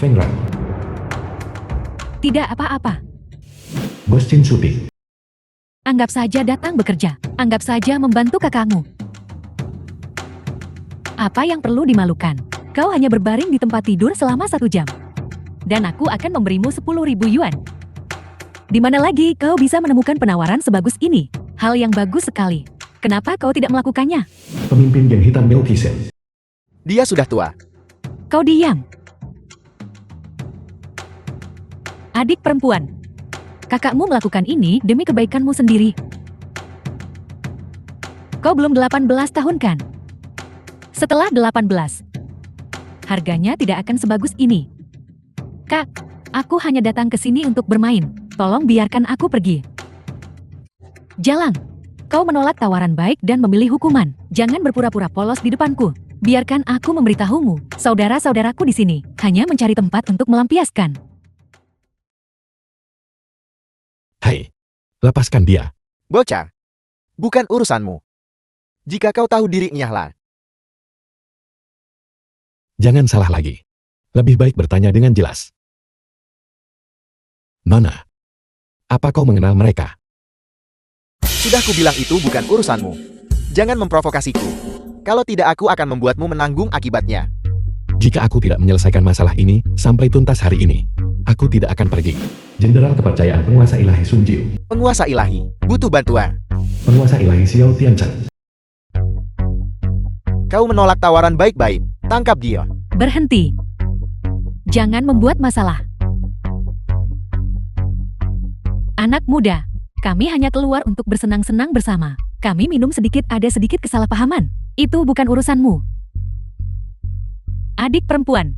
Feng Ran. Tidak apa-apa. Bos Jin Suti. Anggap saja datang bekerja. Anggap saja membantu kakakmu. Apa yang perlu dimalukan? Kau hanya berbaring di tempat tidur selama 1 jam. Dan aku akan memberimu 10.000 yuan. Di mana lagi kau bisa menemukan penawaran sebagus ini? Hal yang bagus sekali. Kenapa kau tidak melakukannya? Pemimpin geng hitam Milky Sen. Dia sudah tua. Kau diam. Adik perempuan. Kakakmu melakukan ini demi kebaikanmu sendiri. Kau belum 18 tahun kan? Setelah 18, harganya tidak akan sebagus ini. Kak, aku hanya datang ke sini untuk bermain. Tolong biarkan aku pergi. Jalang, kau menolak tawaran baik dan memilih hukuman. Jangan berpura-pura polos di depanku. Biarkan aku memberitahumu, saudara-saudaraku di sini hanya mencari tempat untuk melampiaskan. Hai, lepaskan dia. Bocah, bukan urusanmu. Jika kau tahu diri, nyahlah. Jangan salah lagi. Lebih baik bertanya dengan jelas. Nona, apa kau mengenal mereka? Sudah kubilang itu bukan urusanmu. Jangan memprovokasiku. Kalau tidak, aku akan membuatmu menanggung akibatnya. Jika aku tidak menyelesaikan masalah ini sampai tuntas hari ini, aku tidak akan pergi. Jenderal kepercayaan penguasa ilahi Sun Jiu. Penguasa ilahi, butuh bantuan. Penguasa ilahi Xiao Tianchen. Kau menolak tawaran baik-baik. Tangkap dia. Berhenti. Jangan membuat masalah. Anak muda, kami hanya keluar untuk bersenang-senang bersama. Kami minum sedikit, ada sedikit kesalahpahaman. Itu bukan urusanmu. Adik perempuan,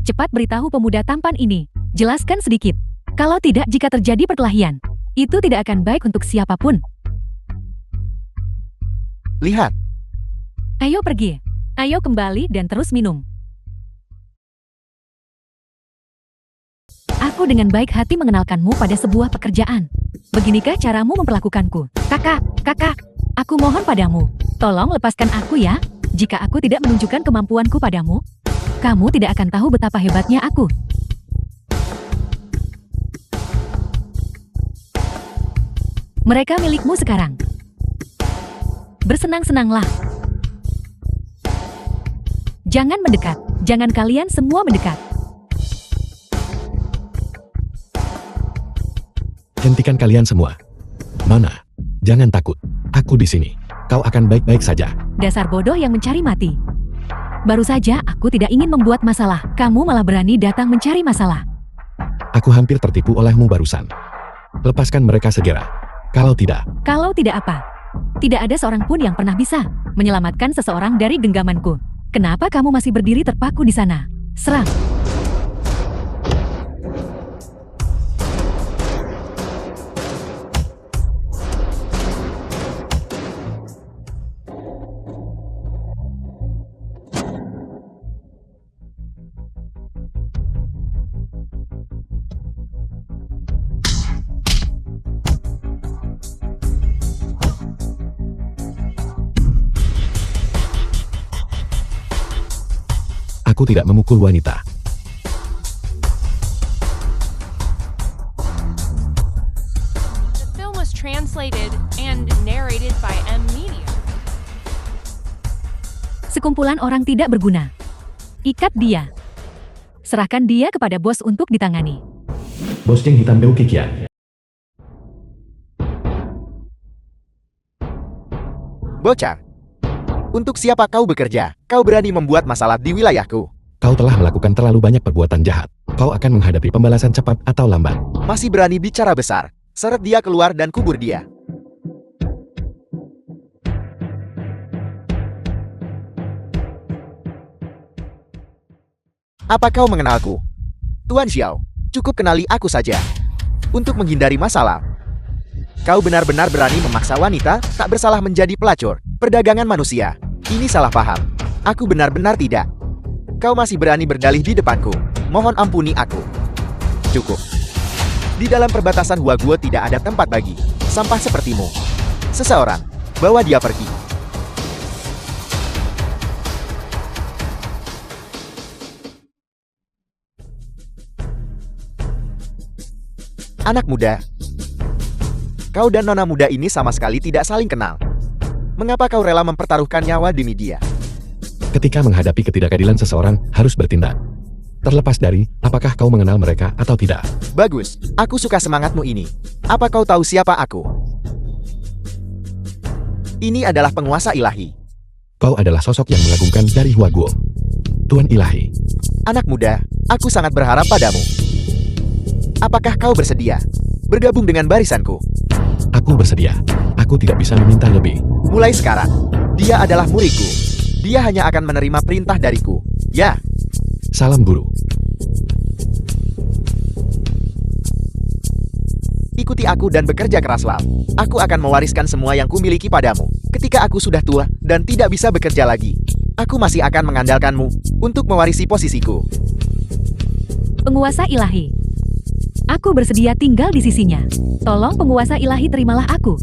cepat beritahu pemuda tampan ini. Jelaskan sedikit. Kalau tidak, jika terjadi perkelahian, itu tidak akan baik untuk siapapun. Lihat. Ayo pergi. Ayo kembali dan terus minum. Aku dengan baik hati mengenalkanmu pada sebuah pekerjaan. Beginikah caramu memperlakukanku? Kakak, aku mohon padamu. Tolong lepaskan aku ya. Jika aku tidak menunjukkan kemampuanku padamu, kamu tidak akan tahu betapa hebatnya aku. Mereka milikmu sekarang. Bersenang-senanglah. Jangan mendekat. Jangan kalian semua mendekat. Hentikan kalian semua. Nona, jangan takut. Aku di sini. Kau akan baik-baik saja. Dasar bodoh yang mencari mati. Baru saja aku tidak ingin membuat masalah. Kamu malah berani datang mencari masalah. Aku hampir tertipu olehmu barusan. Lepaskan mereka segera. Kalau tidak apa? Tidak ada seorang pun yang pernah bisa menyelamatkan seseorang dari genggamanku. Kenapa kamu masih berdiri terpaku di sana? Serang! Aku tidak memukul wanita. The film was translated and narrated by M Media. Sekumpulan orang tidak berguna. Ikat dia. Serahkan dia kepada bos untuk ditangani. Bos geng hitam Deu Kikian. Bocah. Untuk siapa kau bekerja? Kau berani membuat masalah di wilayahku. Kau telah melakukan terlalu banyak perbuatan jahat. Kau akan menghadapi pembalasan cepat atau lambat. Masih berani bicara besar. Seret dia keluar dan kubur dia. Apa kau mengenalku? Tuan Xiao, cukup kenali aku saja. Untuk menghindari masalah. Kau benar-benar berani memaksa wanita tak bersalah menjadi pelacur. Perdagangan manusia. Ini salah paham. Aku benar-benar tidak. Kau masih berani berdalih di depanku. Mohon ampuni aku. Cukup. Di dalam perbatasan Huaguo tidak ada tempat bagi sampah sepertimu. Seseorang, bawa dia pergi. Anak muda. Kau dan nona muda ini sama sekali tidak saling kenal. Mengapa kau rela mempertaruhkan nyawa demi dia? Ketika menghadapi ketidakadilan seseorang, harus bertindak. Terlepas dari, apakah kau mengenal mereka atau tidak. Bagus, aku suka semangatmu ini. Apa kau tahu siapa aku? Ini adalah penguasa ilahi. Kau adalah sosok yang mengagumkan dari Huaguo. Tuan Ilahi. Anak muda, aku sangat berharap padamu. Apakah kau bersedia bergabung dengan barisanku? Aku bersedia. Aku tidak bisa meminta lebih. Mulai sekarang, dia adalah muridku. Dia hanya akan menerima perintah dariku. Ya, Salam guru. ikuti aku dan bekerja keraslah. Aku akan mewariskan semua yang kumiliki padamu. Ketika aku sudah tua dan tidak bisa bekerja lagi, aku masih akan mengandalkanmu untuk mewarisi posisiku. Penguasa ilahi. Aku bersedia tinggal di sisinya. Tolong penguasa ilahi terimalah aku.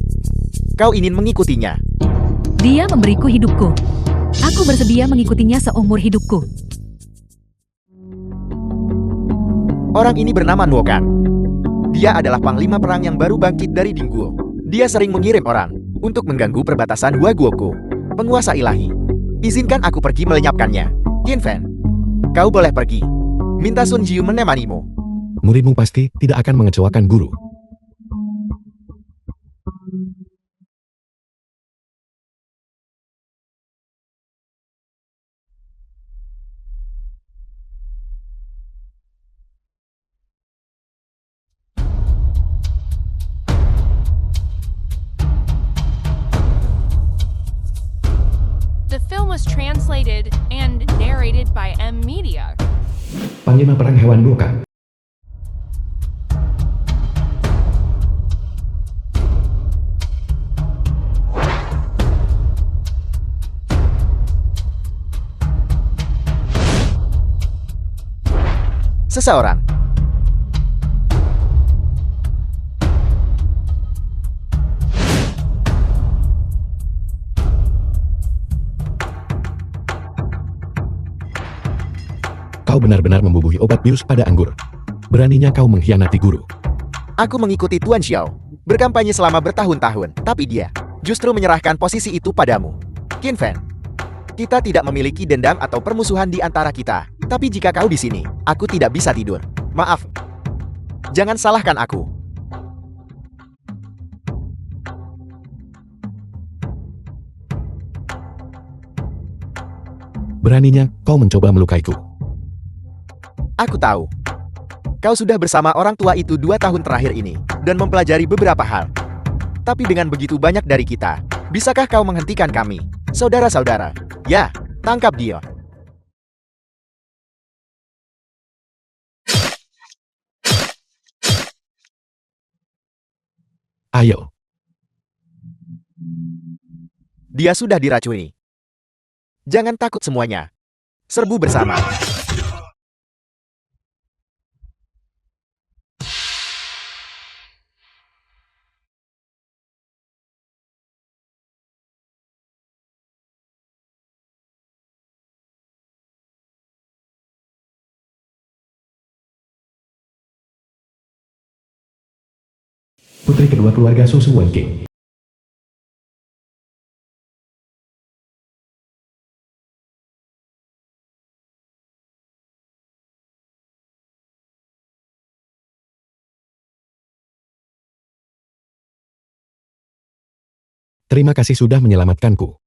Kau ingin mengikutinya. Dia memberiku hidupku. Aku bersedia mengikutinya seumur hidupku. Orang ini bernama Nuokan. Dia adalah panglima perang yang baru bangkit dari Dingguo. Dia sering mengirim orang untuk mengganggu perbatasan Huaguoku. Penguasa ilahi, izinkan aku pergi melenyapkannya. Qinfen, kau boleh pergi. Minta Sun Jiu menemanimu. Muridmu pasti tidak akan mengecewakan guru. The film was translated and narrated by M Media. Panglima perang hewan Nuokan. Seseorang. Kau benar-benar membubuhi obat bius pada anggur. Beraninya kau mengkhianati guru. Aku mengikuti Tuan Xiao, berkampanye selama bertahun-tahun, tapi dia justru menyerahkan posisi itu padamu. Qinfen, kita tidak memiliki dendam atau permusuhan di antara kita, tapi jika kau di sini, aku tidak bisa tidur. Maaf. Jangan salahkan aku. Beraninya kau mencoba melukaiku. Aku tahu. Kau sudah bersama orang tua itu 2 tahun terakhir ini, dan mempelajari beberapa hal. Tapi dengan begitu banyak dari kita, bisakah kau menghentikan kami, saudara-saudara? Ya, tangkap dia. Ayo. Dia sudah diracuni. Jangan takut semuanya. Serbu bersama. Putri kedua keluarga Susu Wenking. Terima kasih sudah menyelamatkanku.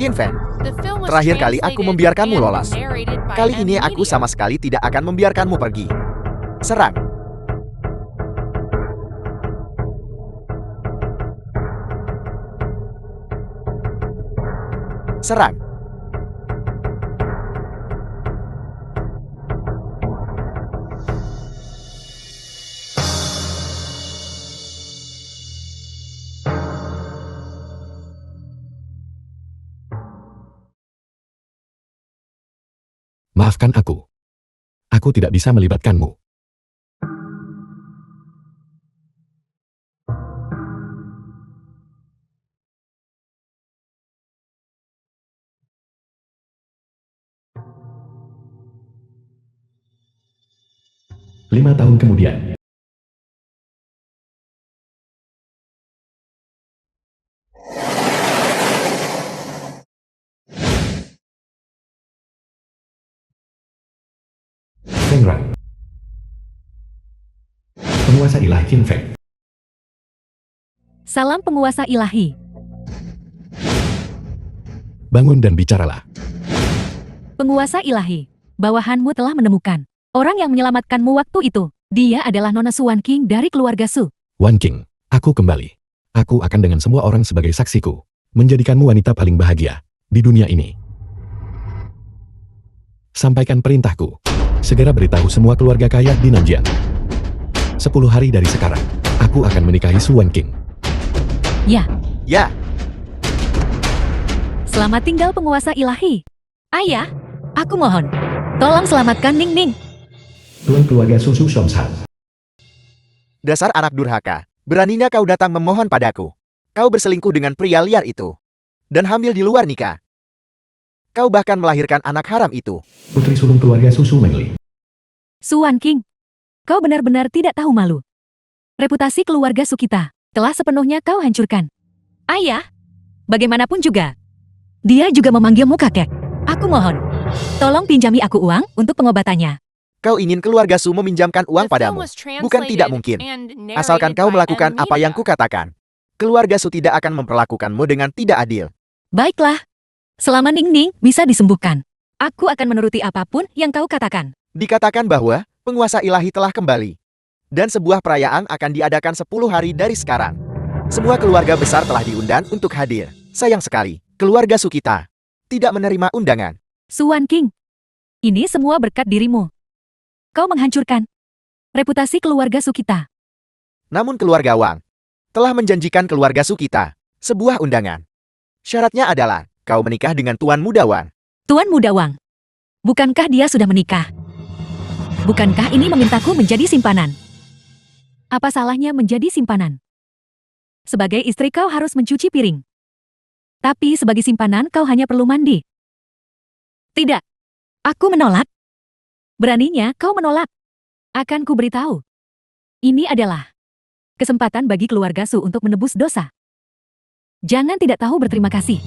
Qinfen, The film was terakhir kali aku translated membiarkanmu and lolos. narrated by Kali M ini aku Media. sama sekali tidak akan membiarkanmu pergi. Serang. Serang. Maafkan aku. Aku tidak bisa melibatkanmu. Lima tahun kemudian. Feng Ran. Penguasa ilahi Qin Feng. Salam penguasa ilahi. Bangun dan bicaralah. Penguasa ilahi, bawahanmu telah menemukan orang yang menyelamatkanmu waktu itu. Dia adalah Nona Suan King dari keluarga Su. Wan King, aku kembali. Aku akan dengan semua orang sebagai saksiku, menjadikanmu wanita paling bahagia di dunia ini. Sampaikan perintahku. Segera beritahu semua keluarga kaya di Nanjiang. 10 hari dari sekarang, aku akan menikahi Su Wan King. Ya, Ya, selamat tinggal penguasa ilahi. Ayah, aku mohon, tolong selamatkan Ning Ning. Tuan keluarga Susu Shomsan. dasar anak durhaka. Beraninya kau datang memohon padaku. Kau berselingkuh dengan pria liar itu. Dan hamil di luar nikah. Kau bahkan melahirkan anak haram itu. Putri sulung keluarga Susu Mengli. Su Wan King, kau benar-benar tidak tahu malu. Reputasi keluarga Su kita telah sepenuhnya kau hancurkan. Ayah, bagaimanapun juga, dia juga memanggilmu kakek. Aku mohon, tolong pinjami aku uang untuk pengobatannya. Kau ingin keluarga Su meminjamkan uang The film padamu. was Bukan tidak translated mungkin. and Asalkan narrated kau by melakukan M. apa yang Media. kukatakan. Keluarga Su tidak akan memperlakukanmu dengan tidak adil. Baiklah, selama Ning Ning bisa disembuhkan, aku akan menuruti apapun yang kau katakan. Dikatakan bahwa penguasa ilahi telah kembali. Dan sebuah perayaan akan diadakan 10 hari dari sekarang. Semua keluarga besar telah diundang untuk hadir. Sayang sekali, keluarga Su kita tidak menerima undangan. Su Wan King, ini semua berkat dirimu. Kau menghancurkan reputasi keluarga Su kita. Namun keluarga Wang telah menjanjikan keluarga Su kita sebuah undangan. Syaratnya adalah kau menikah dengan Tuan Muda Wang. Tuan Muda Wang, bukankah dia sudah menikah? Bukankah ini memintaku menjadi simpanan? Apa salahnya menjadi simpanan? Sebagai istri kau harus mencuci piring. Tapi sebagai simpanan kau hanya perlu mandi. Tidak, aku menolak. Beraninya kau menolak. Akan ku beritahu. Ini adalah kesempatan bagi keluarga Su untuk menebus dosa. Jangan tidak tahu berterima kasih.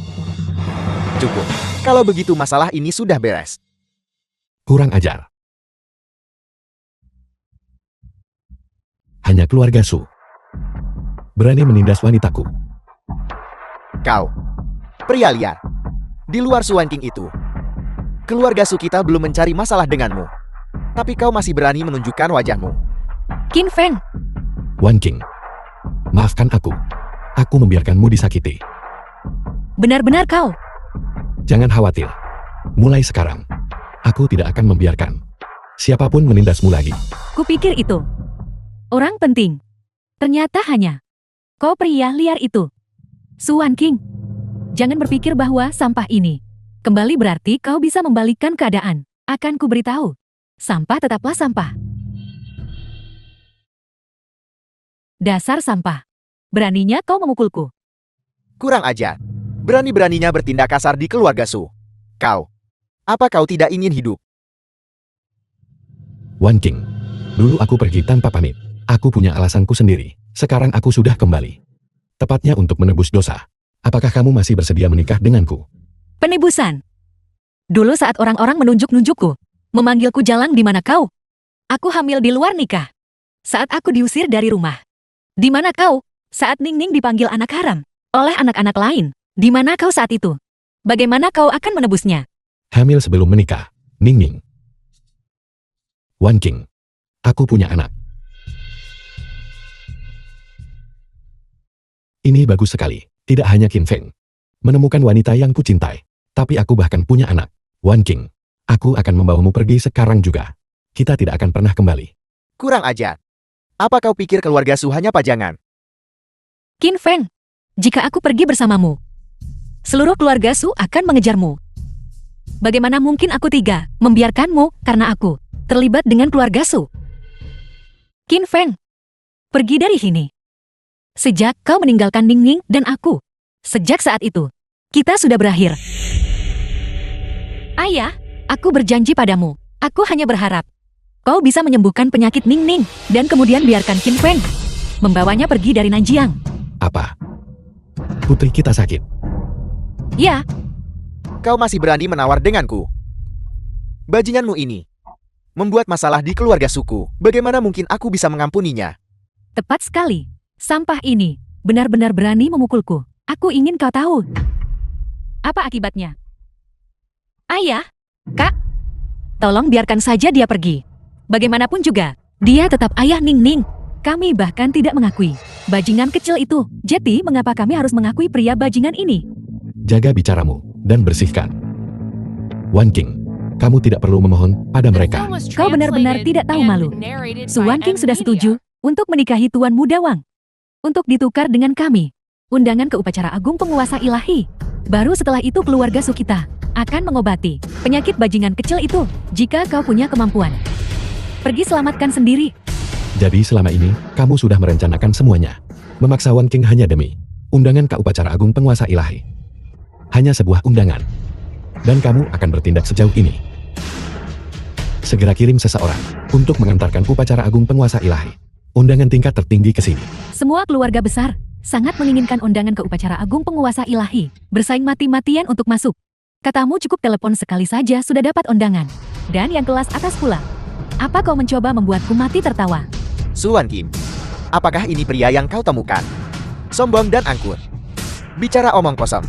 Cukup. Kalau begitu masalah ini sudah beres. Kurang ajar. Hanya keluarga Su berani menindas wanitaku. Kau, pria liar. Di luar Su Wan King itu, keluarga Su kita belum mencari masalah denganmu. Tapi kau masih berani menunjukkan wajahmu. Qin Feng, Wan King, maafkan aku. Aku membiarkanmu disakiti. benar-benar kau. Jangan khawatir. Mulai sekarang, aku tidak akan membiarkan siapapun menindasmu lagi. Kupikir itu orang penting. Ternyata hanya kau pria liar itu. Su Wan King, jangan berpikir bahwa sampah ini kembali berarti kau bisa membalikkan keadaan. Akan ku beritahu, sampah tetaplah sampah. Dasar sampah. Beraninya kau memukulku. Kurang ajar. Berani-beraninya bertindak kasar di keluarga Su. Kau, apa kau tidak ingin hidup? Wan King, dulu aku pergi tanpa pamit. Aku punya alasanku sendiri. Sekarang aku sudah kembali. Tepatnya untuk menebus dosa. Apakah kamu masih bersedia menikah denganku? Penebusan. Dulu saat orang-orang menunjuk-nunjukku, memanggilku Jalang di mana kau? Aku hamil di luar nikah. Saat aku diusir dari rumah. Di mana kau? Saat Ning Ning dipanggil anak haram oleh anak-anak lain. Di mana kau saat itu? Bagaimana kau akan menebusnya? Hamil sebelum menikah, Ning Ning. Wan King, aku punya anak. Ini bagus sekali. Tidak hanya Qin Feng menemukan wanita yang kucintai, tapi aku bahkan punya anak. Wan King, aku akan membawamu pergi sekarang juga. Kita tidak akan pernah kembali. Kurang ajar. Apa kau pikir keluarga Su hanya pajangan? Qin Feng, jika aku pergi bersamamu, seluruh keluarga Su akan mengejarmu. Bagaimana mungkin aku tega membiarkanmu karena aku terlibat dengan keluarga Su. Qin Feng, pergi dari sini. Sejak kau meninggalkan Ning Ning dan aku, sejak saat itu, kita sudah berakhir. Ayah, aku berjanji padamu, aku hanya berharap kau bisa menyembuhkan penyakit Ning Ning dan kemudian biarkan Qin Feng membawanya pergi dari Nanjiang. Apa? Putri kita sakit. Ya, Kau masih berani menawar denganku? Bajinganmu ini membuat masalah di keluarga suku. Bagaimana mungkin aku bisa mengampuninya? tepat sekali. Sampah ini benar-benar berani memukulku. Aku ingin kau tahu. Apa akibatnya? Ayah, Kak, tolong biarkan saja dia pergi. Bagaimanapun juga, dia tetap ayah Ning Ning. Kami bahkan tidak mengakui bajingan kecil itu. Jadi, mengapa kami harus mengakui pria bajingan ini? Jaga bicaramu dan bersihkan. Wan King, kamu tidak perlu memohon pada The mereka. film was Kau benar-benar translated tidak tahu and malu. narrated Su by Wan King M. sudah Media. setuju untuk menikahi Tuan Muda Wang. Untuk ditukar dengan kami. Undangan ke upacara agung penguasa ilahi. Baru setelah itu keluarga Sukita akan mengobati penyakit bajingan kecil itu jika kau punya kemampuan. Pergi selamatkan sendiri. Jadi selama ini, kamu sudah merencanakan semuanya. Memaksa Wan King hanya demi undangan ke upacara agung penguasa ilahi. Hanya sebuah undangan. Dan kamu akan bertindak sejauh ini. Segera kirim seseorang untuk mengantarkan upacara agung penguasa ilahi. Undangan tingkat tertinggi ke sini. Semua keluarga besar sangat menginginkan undangan ke upacara agung penguasa ilahi. Bersaing mati-matian untuk masuk. Katamu cukup telepon sekali saja sudah dapat undangan. Dan yang kelas atas pula. Apa kau mencoba membuatku mati tertawa? Su Wan Kim, apakah ini pria yang kau temukan? Sombong dan angkur. Bicara omong kosong.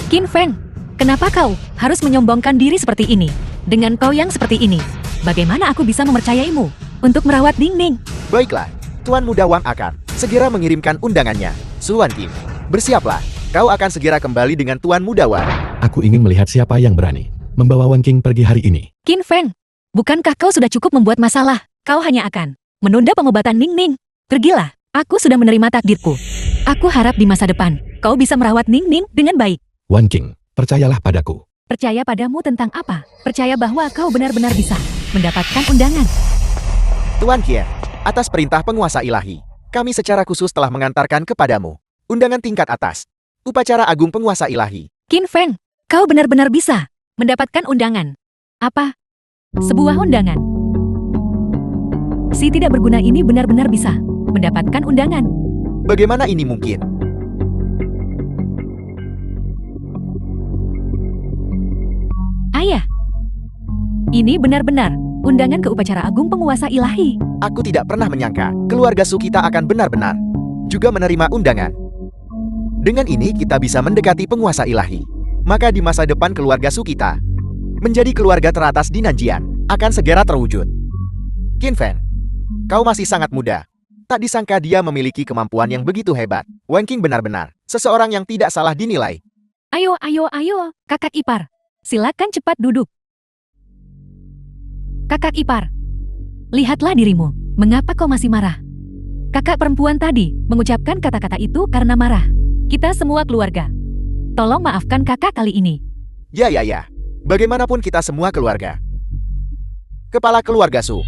Qin Feng, kenapa kau harus menyombongkan diri seperti ini? Dengan kau yang seperti ini, bagaimana aku bisa mempercayaimu untuk merawat Ning Ning? Baiklah, Tuan Muda Wang akan segera mengirimkan undangannya. Su Wan Kim, bersiaplah. Kau akan segera kembali dengan Tuan Muda Wang. Aku ingin melihat siapa yang berani membawa Wan King pergi hari ini. Qin Feng, bukankah kau sudah cukup membuat masalah? Kau hanya akan menunda pengobatan Ning Ning. Pergilah, aku sudah menerima takdirku. Aku harap di masa depan, kau bisa merawat Ning Ning dengan baik. Wan King, percayalah padaku. Percaya padamu tentang apa? Percaya bahwa kau benar-benar bisa mendapatkan undangan. Tuan Qian, atas perintah penguasa ilahi, kami secara khusus telah mengantarkan kepadamu undangan tingkat atas. Upacara agung penguasa ilahi. Qin Feng, kau benar-benar bisa mendapatkan undangan. Apa? Sebuah undangan. Si tidak berguna ini benar-benar bisa mendapatkan undangan. Bagaimana ini mungkin? Ayah, ini benar-benar undangan ke upacara agung penguasa ilahi. Aku tidak pernah menyangka keluarga Sukita akan benar-benar juga menerima undangan. Dengan ini kita bisa mendekati penguasa ilahi. Maka di masa depan keluarga Sukita menjadi keluarga teratas di Nanjian akan segera terwujud. Qin Feng, kau masih sangat muda. Tak disangka dia memiliki kemampuan yang begitu hebat. Wan King benar-benar seseorang yang tidak salah dinilai. Ayo, kakak ipar. Silakan cepat duduk. Kakak ipar, lihatlah dirimu. Mengapa kau masih marah? Kakak perempuan tadi mengucapkan kata-kata itu karena marah. Kita semua keluarga. Tolong maafkan kakak kali ini. Ya. Bagaimanapun kita semua keluarga. Kepala keluarga Su.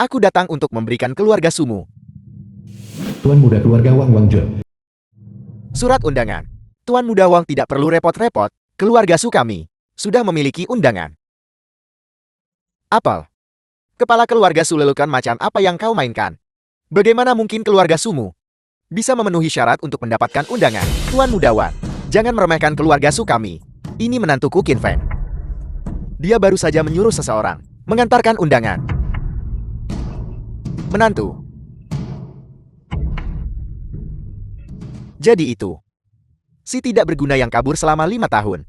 Aku datang untuk memberikan keluarga Sumu Tuan Muda keluarga Wang Wangjun. surat undangan. Tuan Muda Wang tidak perlu repot-repot. Keluarga Su kami sudah memiliki undangan. Apel. Kepala keluarga Su lelukan macam apa yang kau mainkan? Bagaimana mungkin keluarga Sumu bisa memenuhi syarat untuk mendapatkan undangan? Tuan Muda Wang, jangan meremehkan keluarga Su kami. Ini menantuku Qin Feng. Dia baru saja menyuruh seseorang mengantarkan undangan. Menantu. Jadi itu. Si tidak berguna yang kabur selama 5 tahun.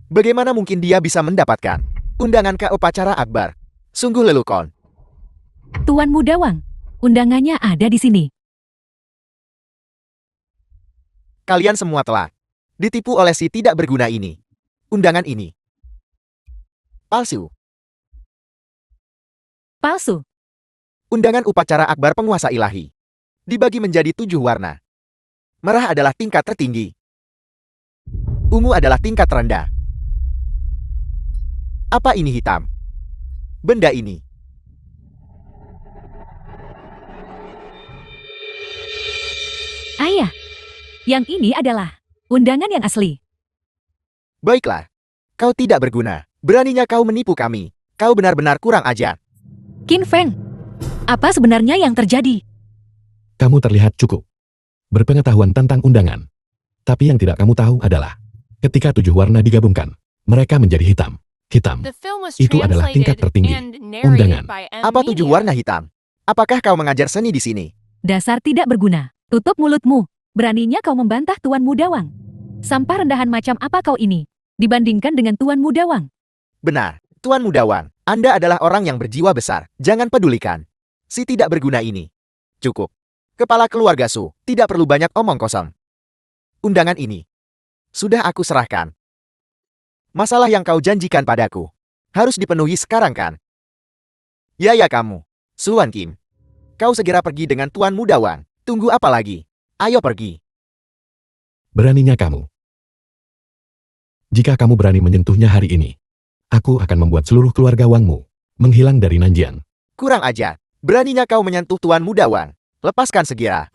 Bagaimana mungkin dia bisa mendapatkan undangan ke upacara akbar? Sungguh lelukon. Tuan Muda Wang, undangannya ada di sini. Kalian semua telah ditipu oleh si tidak berguna ini. Undangan ini palsu. Palsu. Undangan upacara akbar penguasa ilahi dibagi menjadi 7 warna. Merah adalah tingkat tertinggi. Ungu adalah tingkat rendah. Apa ini hitam? Benda ini. Ayah, yang ini adalah undangan yang asli. Baiklah. Kau tidak berguna. Beraninya kau menipu kami. Kau benar-benar kurang ajar. Qin Feng, apa sebenarnya yang terjadi? Kamu terlihat cukup berpengetahuan tentang undangan. Tapi yang tidak kamu tahu adalah, ketika 7 warna digabungkan, mereka menjadi hitam. Hitam. The film was Itu adalah tingkat translated tertinggi. and Undangan. narrated by M. Apa 7 Media. warna hitam? Apakah kau mengajar seni di sini? Dasar tidak berguna. Tutup mulutmu. Beraninya kau membantah Tuan Mudawang. Sampah rendahan macam apa kau ini, dibandingkan dengan Tuan Mudawang? Benar. Tuan Mudawang, Anda adalah orang yang berjiwa besar. Jangan pedulikan si tidak berguna ini. Cukup. Kepala keluarga Su, tidak perlu banyak omong kosong. Undangan ini sudah aku serahkan. Masalah yang kau janjikan padaku harus dipenuhi sekarang kan? Ya kamu, Suan Kim. Kau segera pergi dengan Tuan Mudawang. Tunggu apa lagi? Ayo pergi. Beraninya kamu. Jika kamu berani menyentuhnya hari ini, aku akan membuat seluruh keluarga Wangmu menghilang dari Nanjian. Kurang ajar. Beraninya kau menyentuh Tuan Mudawang. Lepaskan segera.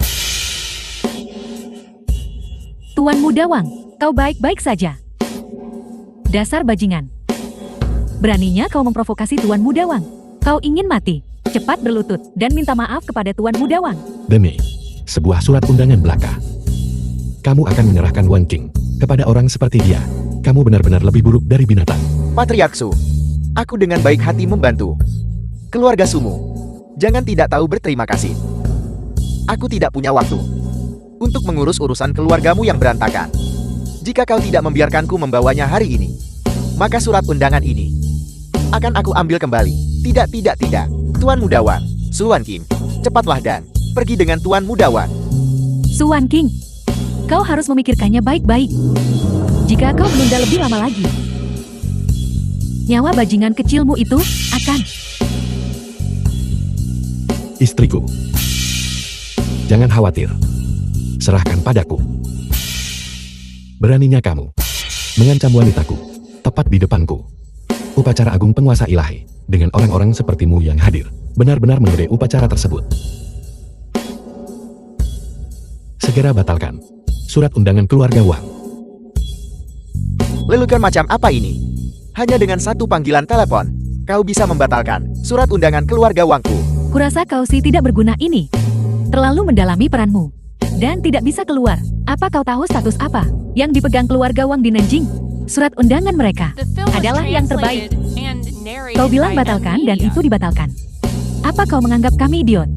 Tuan Mudawang, kau baik-baik saja. Dasar bajingan. Beraninya kau memprovokasi Tuan Mudawang. Kau ingin mati. Cepat berlutut dan minta maaf kepada Tuan Mudawang. Demi sebuah surat undangan belaka, kamu akan menyerahkan Wan King kepada orang seperti dia. Kamu benar-benar lebih buruk dari binatang. Patriark Su, aku dengan baik hati membantu keluarga Sumu. Jangan tidak tahu berterima kasih. Aku tidak punya waktu untuk mengurus urusan keluargamu yang berantakan. Jika kau tidak membiarkanku membawanya hari ini, maka surat undangan ini akan aku ambil kembali. Tidak. Tuan Mudawang, Suan Kim, cepatlah dan pergi dengan Tuan Mudawang. Suan King, kau harus memikirkannya baik-baik. Jika kau menunda lebih lama lagi, nyawa bajingan kecilmu itu akan... Istriku, jangan khawatir. Serahkan padaku. Beraninya kamu mengancam wanitaku tepat di depanku. Upacara agung penguasa ilahi dengan orang-orang sepertimu yang hadir benar-benar menggede upacara tersebut. Segera batalkan surat undangan keluarga Wang. Lelucon macam apa ini? Hanya dengan satu panggilan telepon, kau bisa membatalkan surat undangan keluarga Wangku. Kurasa kau si tidak berguna ini terlalu mendalami peranmu dan tidak bisa keluar. Apa kau tahu status apa yang dipegang keluarga Wang di Nanjing? Surat undangan mereka The film was adalah yang terbaik. translated and narrated Kau bilang by M. batalkan dan Media. itu dibatalkan. Apa kau menganggap kami idiot?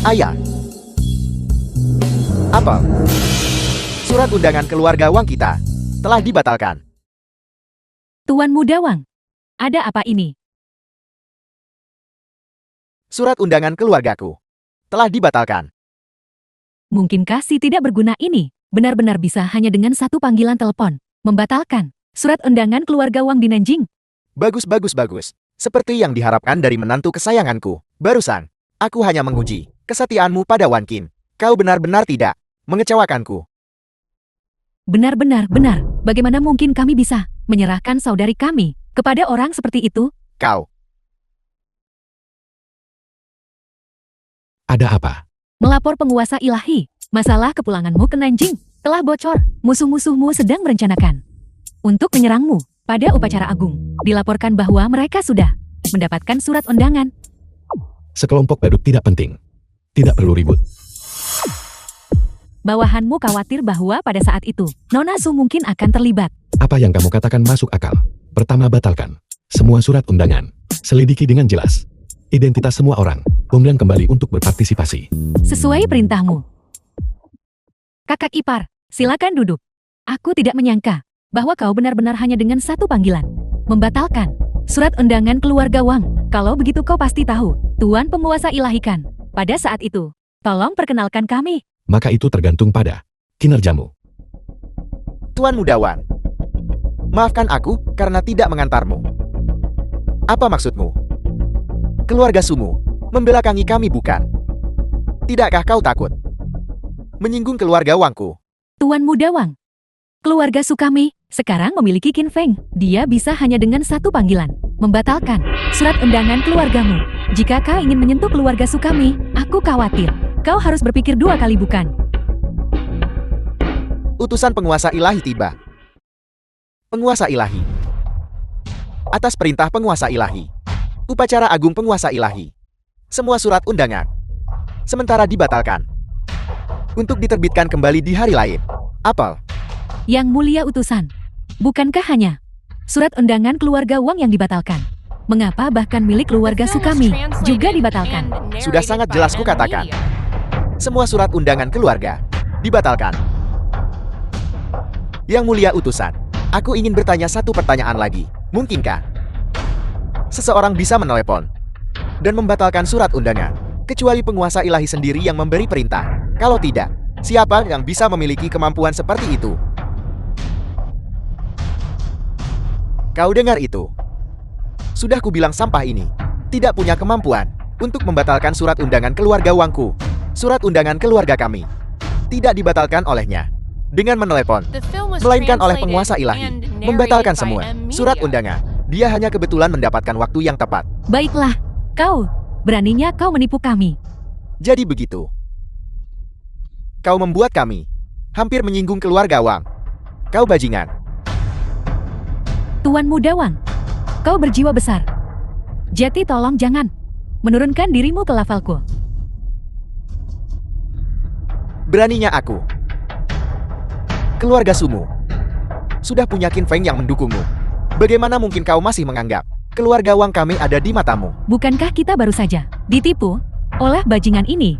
Ayah. Apa? Surat undangan keluarga Wang kita telah dibatalkan. Tuan Mudawang, ada apa ini? Surat undangan keluargaku telah dibatalkan. Mungkinkah si tidak berguna ini benar-benar bisa hanya dengan satu panggilan telepon membatalkan surat undangan keluarga Wang di Nanjing? Bagus. Seperti yang diharapkan dari menantu kesayanganku. Barusan, aku hanya menguji kesetiaanmu pada Wan Qin. Kau benar-benar tidak mengecewakanku. Benar. Bagaimana mungkin kami bisa menyerahkan saudari kami kepada orang seperti itu? Kau. Ada apa? Melapor penguasa ilahi. Masalah kepulanganmu ke Nanjing telah bocor. Musuh-musuhmu sedang merencanakan untuk menyerangmu pada upacara agung. Dilaporkan bahwa mereka sudah mendapatkan surat undangan. Sekelompok badut tidak penting. Tidak perlu ribut. Bawahanmu khawatir bahwa pada saat itu Nona Su mungkin akan terlibat. Apa yang kamu katakan masuk akal. Pertama, batalkan semua surat undangan. Selidiki dengan jelas identitas semua orang. Undang kembali untuk berpartisipasi. Sesuai perintahmu. Kakak ipar, silakan duduk. Aku tidak menyangka bahwa kau benar-benar hanya dengan satu panggilan membatalkan surat undangan keluarga Wang. Kalau begitu kau pasti tahu Tuan penguasa ilahikan pada saat itu. Tolong perkenalkan kami. Maka itu tergantung pada kinerjamu. Tuan Mudawang, maafkan aku karena tidak mengantarmu. Apa maksudmu? Keluarga Sumu membelakangi kami bukan? Tidakkah kau takut menyinggung keluarga Wangku. Tuan Muda Wang. Keluarga Sukami sekarang memiliki Qin Feng. Dia bisa hanya dengan satu panggilan. Membatalkan surat undangan keluargamu. Jika kau ingin menyentuh keluarga Sukami, aku khawatir. Kau harus berpikir dua kali bukan? Utusan penguasa ilahi tiba. Penguasa ilahi. Atas perintah penguasa ilahi. Upacara agung penguasa ilahi. Semua surat undangan sementara dibatalkan untuk diterbitkan kembali di hari lain. Apel. Yang mulia utusan. Bukankah hanya surat undangan keluarga Wang yang dibatalkan? Mengapa bahkan milik keluarga The film was Sukami translated juga dibatalkan? and Sudah narrated sangat by jelas M kukatakan. Media. Semua surat undangan keluarga dibatalkan. Yang mulia utusan, aku ingin bertanya satu pertanyaan lagi. Mungkinkah seseorang bisa menelepon dan membatalkan surat undangan, kecuali penguasa ilahi sendiri yang memberi perintah? Kalau tidak, siapa yang bisa memiliki kemampuan seperti itu? Kau dengar itu? Sudah kubilang sampah ini tidak punya kemampuan untuk membatalkan surat undangan keluarga Wangku. Surat undangan keluarga kami tidak dibatalkan olehnya dengan menelepon, The film was melainkan oleh translated penguasa ilahi and narrated membatalkan by semua M surat Media. undangan. Dia hanya kebetulan mendapatkan waktu yang tepat. Baiklah, kau. Beraninya kau menipu kami. Jadi begitu. Kau membuat kami hampir menyinggung keluarga Wang. Kau bajingan. Tuan Muda Wang. Kau berjiwa besar. Jadi tolong jangan menurunkan dirimu ke levelku. Beraninya aku. Keluarga Sumu sudah punya Qin Feng yang mendukungmu. Bagaimana mungkin kau masih menganggap keluarga Wang kami ada di matamu? Bukankah kita baru saja ditipu oleh bajingan ini?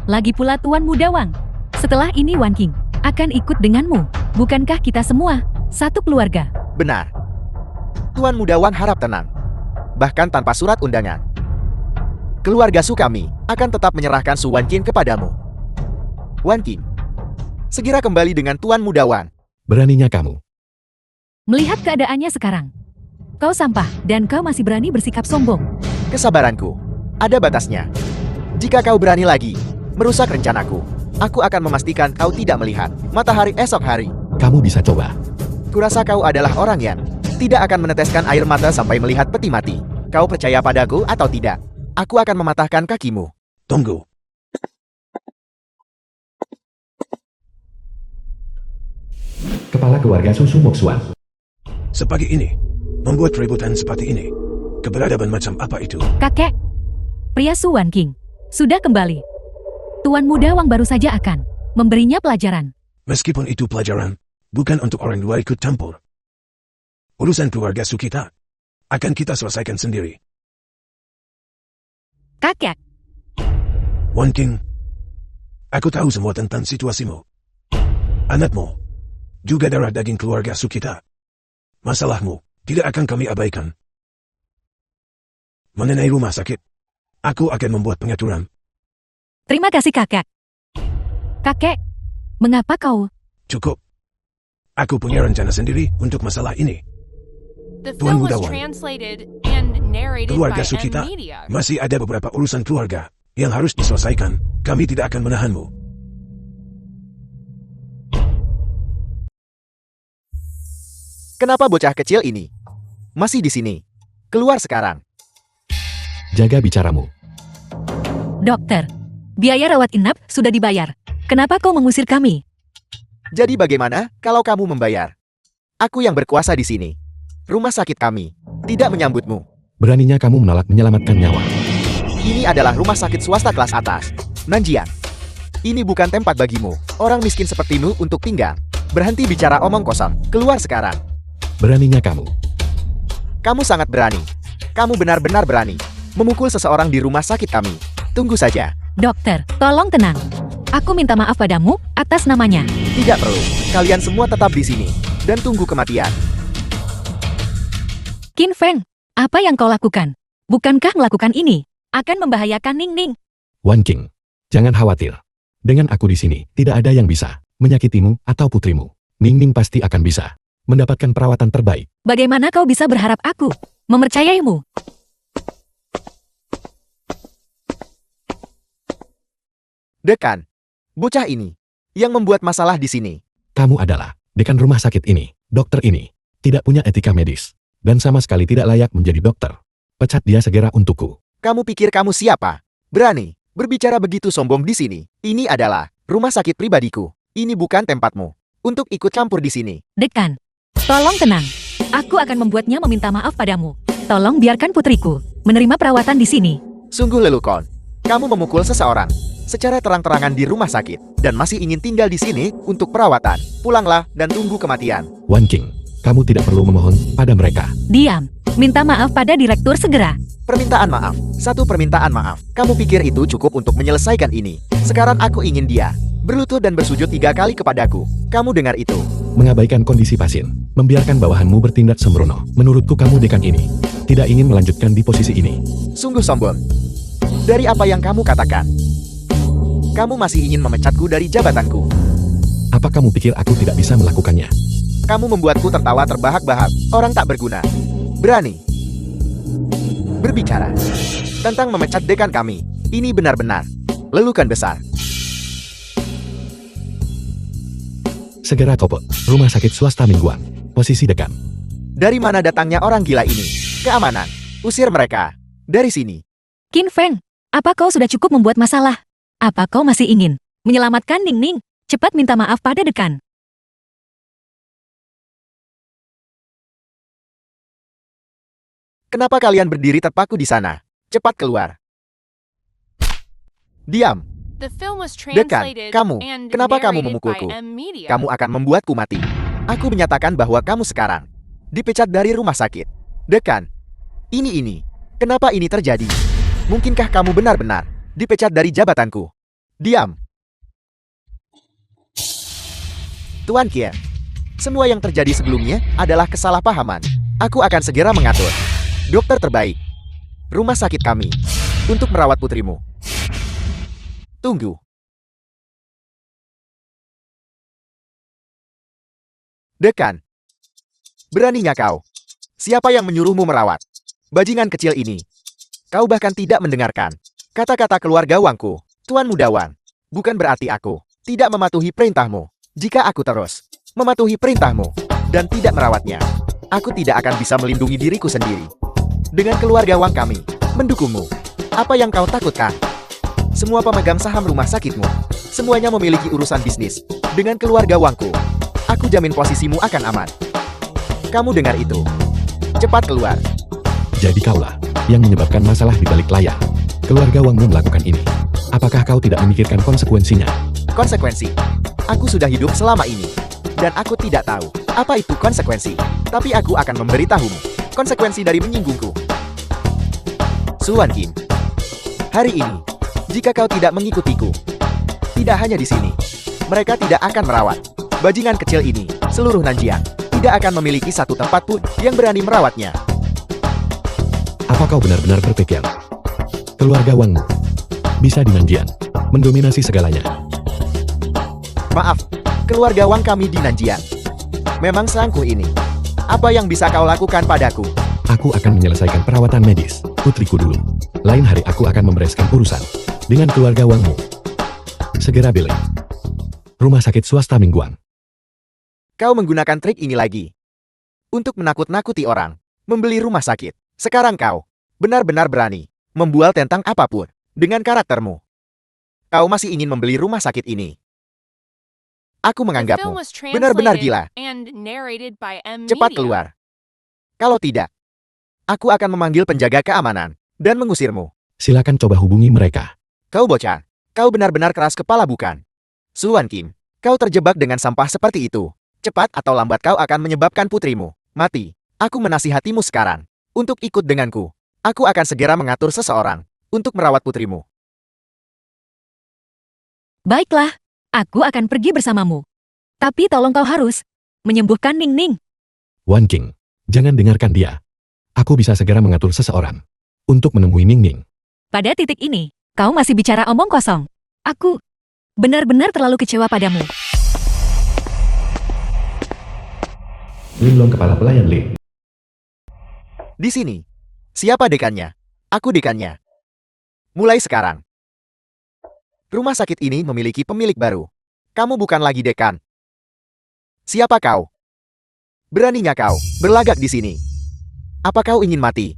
Lagi pula Tuan Muda Wang. Setelah ini Wan King akan ikut denganmu. Bukankah kita semua satu keluarga? Benar. Tuan Muda Wang harap tenang. Bahkan tanpa surat undangan, keluarga Sukami akan tetap menyerahkan Su Wan Qin kepadamu. Wan Qin, segera kembali dengan Tuan Muda Wang. Beraninya kamu. Melihat keadaannya sekarang, kau sampah dan kau masih berani bersikap sombong. Kesabaranku ada batasnya. Jika kau berani lagi merusak rencanaku, aku akan memastikan kau tidak melihat matahari esok hari. Kamu bisa coba. Kurasa kau adalah orang yang tidak akan meneteskan air mata sampai melihat peti mati. Kau percaya padaku atau tidak? Aku akan mematahkan kakimu. Tunggu. Kepala keluarga Susu Moksuan. Sepagi ini, membuat keributan seperti ini. Keberadaban macam apa itu? Kakek, pria Su Wan King sudah kembali. Tuan Muda Wang baru saja akan memberinya pelajaran. Meskipun itu pelajaran, bukan untuk orang luar ikut campur. Urusan keluarga Su kita akan kita selesaikan sendiri. Kakek, Wan King, aku tahu semua tentang situasimu. Anakmu juga darah daging keluarga Su kita. Masalahmu tidak akan kami abaikan. Mengenai rumah sakit, aku akan membuat pengaturan. terima kasih kakek. Kakek, mengapa kau? Cukup. Aku punya rencana sendiri untuk masalah ini. The Tuan film was Muda Wang. translated and narrated Keluarga by Su M kita Media. masih ada beberapa urusan keluarga yang harus diselesaikan. Kami tidak akan menahanmu. Kenapa bocah kecil ini masih di sini? Keluar sekarang. Jaga bicaramu. Dokter, biaya rawat inap sudah dibayar. Kenapa kau mengusir kami? Jadi bagaimana kalau kamu membayar? Aku yang berkuasa di sini. Rumah sakit kami tidak menyambutmu. Beraninya kamu menolak menyelamatkan nyawa. Ini adalah rumah sakit swasta kelas atas. Nanjian, ini bukan tempat bagimu, orang miskin sepertimu untuk tinggal. Berhenti bicara omong kosong. Keluar sekarang. Beraninya kamu. Kamu sangat berani. Kamu benar-benar berani memukul seseorang di rumah sakit kami. Tunggu saja. Dokter, tolong tenang. Aku minta maaf padamu atas namanya. Tidak perlu. Kalian semua tetap di sini dan tunggu kematian. Qin Feng, apa yang kau lakukan? Bukankah melakukan ini akan membahayakan Ning Ning? Wan King, jangan khawatir. Dengan aku di sini, tidak ada yang bisa menyakitimu atau putrimu. Ning Ning pasti akan bisa mendapatkan perawatan terbaik. Bagaimana kau bisa berharap aku mempercayaimu? Dekan, bocah ini yang membuat masalah di sini? Kamu adalah dekan rumah sakit ini. Dokter ini tidak punya etika medis dan sama sekali tidak layak menjadi dokter. Pecat dia segera untukku. Kamu pikir kamu siapa? Berani berbicara begitu sombong di sini. Ini adalah rumah sakit pribadiku. Ini bukan tempatmu untuk ikut campur di sini. Dekan, tolong tenang. Aku akan membuatnya meminta maaf padamu. Tolong biarkan putriku menerima perawatan di sini. Sungguh lelucon. Kamu memukul seseorang secara terang-terangan di rumah sakit dan masih ingin tinggal di sini untuk perawatan. Pulanglah dan tunggu kematian. Wan King, kamu tidak perlu memohon pada mereka. Diam. Minta maaf pada direktur segera. Permintaan maaf. Satu permintaan maaf. Kamu pikir itu cukup untuk menyelesaikan ini? Sekarang aku ingin dia berlutut dan bersujud 3 kali kepadaku. Kamu dengar itu? Mengabaikan kondisi pasien, membiarkan bawahanmu bertindak sembrono. Menurutku kamu dekan ini tidak ingin melanjutkan di posisi ini. Sungguh sombong. Dari apa yang kamu katakan, kamu masih ingin memecatku dari jabatanku. Apa kamu pikir aku tidak bisa melakukannya? Kamu membuatku tertawa terbahak-bahak. Orang tak berguna. Berani berbicara tentang memecat dekan kami. Ini benar-benar lelukan besar. Segera kopot, rumah sakit swasta mingguan. Posisi dekan. Dari mana datangnya orang gila ini? Keamanan. Usir mereka dari sini. Qin Feng, apa kau sudah cukup membuat masalah? Apa kau masih ingin menyelamatkan Ning Ning? Cepat minta maaf pada dekan. Kenapa kalian berdiri terpaku di sana? Cepat keluar. Diam. The film was Dekan, translated kamu. and Kenapa kamu narrated memukulku? by M Media. Kamu akan membuatku mati. Aku menyatakan bahwa kamu sekarang dipecat dari rumah sakit. Dekan, ini. Kenapa ini terjadi? Mungkinkah kamu benar-benar dipecat dari jabatanku? Diam. Tuan Kier, semua yang terjadi sebelumnya adalah kesalahpahaman. Aku akan segera mengatur dokter terbaik rumah sakit kami untuk merawat putrimu. Tunggu. Dekan, beraninya kau? Siapa yang menyuruhmu merawat bajingan kecil ini? Kau bahkan tidak mendengarkan kata-kata keluarga Wangku. Tuan Mudawan, bukan berarti aku tidak mematuhi perintahmu. Jika aku terus mematuhi perintahmu dan tidak merawatnya, aku tidak akan bisa melindungi diriku sendiri. Dengan keluarga Wang kami mendukungmu. Apa yang kau takutkan? Semua pemegang saham rumah sakitmu, semuanya memiliki urusan bisnis dengan keluarga Wangku. Aku jamin posisimu akan aman. Kamu dengar itu? Cepat keluar. Jadi kaulah yang menyebabkan masalah di balik layar. Keluarga Wangmu melakukan ini. Apakah kau tidak memikirkan konsekuensinya? Konsekuensi. Aku sudah hidup selama ini, dan aku tidak tahu apa itu konsekuensi. Tapi aku akan memberitahumu konsekuensi dari menyinggungku. Suan Kim, hari ini, jika kau tidak mengikutiku, tidak hanya di sini, mereka tidak akan merawat bajingan kecil ini. Seluruh Nanjiang tidak akan memiliki satu tempat pun yang berani merawatnya. Apa kau benar-benar berpikir keluarga Wangmu bisa di Nanjian mendominasi segalanya? Maaf, keluarga Wang kami di Nanjiang memang seangkuh ini. Apa yang bisa kau lakukan padaku? Aku akan menyelesaikan perawatan medis putriku dulu. Lain hari aku akan membereskan urusan dengan keluarga Wangmu. Segera Billy. Rumah sakit swasta mingguan. Kau menggunakan trik ini lagi untuk menakut-nakuti orang, membeli rumah sakit. Sekarang kau benar-benar berani membual tentang apapun dengan karaktermu. Kau masih ingin membeli rumah sakit ini. Aku The film menganggapmu was benar-benar translated gila. and narrated by M Cepat Media. keluar. Kalau tidak, aku akan memanggil penjaga keamanan dan mengusirmu. Silakan coba hubungi mereka. Kau bocah, kau benar-benar keras kepala bukan? Suan Kim, kau terjebak dengan sampah seperti itu. Cepat atau lambat kau akan menyebabkan putrimu mati. Aku menasihatimu sekarang untuk ikut denganku. Aku akan segera mengatur seseorang untuk merawat putrimu. Baiklah, aku akan pergi bersamamu. Tapi tolong kau harus menyembuhkan Ning Ning. Wan King, jangan dengarkan dia. Aku bisa segera mengatur seseorang untuk menemui Ning Ning. Pada titik ini, kau masih bicara omong kosong. Aku benar-benar terlalu kecewa padamu. Linglong kepala pelayan Lin. Di sini, siapa dekannya? Aku dekannya. Mulai sekarang, rumah sakit ini memiliki pemilik baru. Kamu bukan lagi dekan. Siapa kau? Beraninya kau berlagak di sini? Apa kau ingin mati?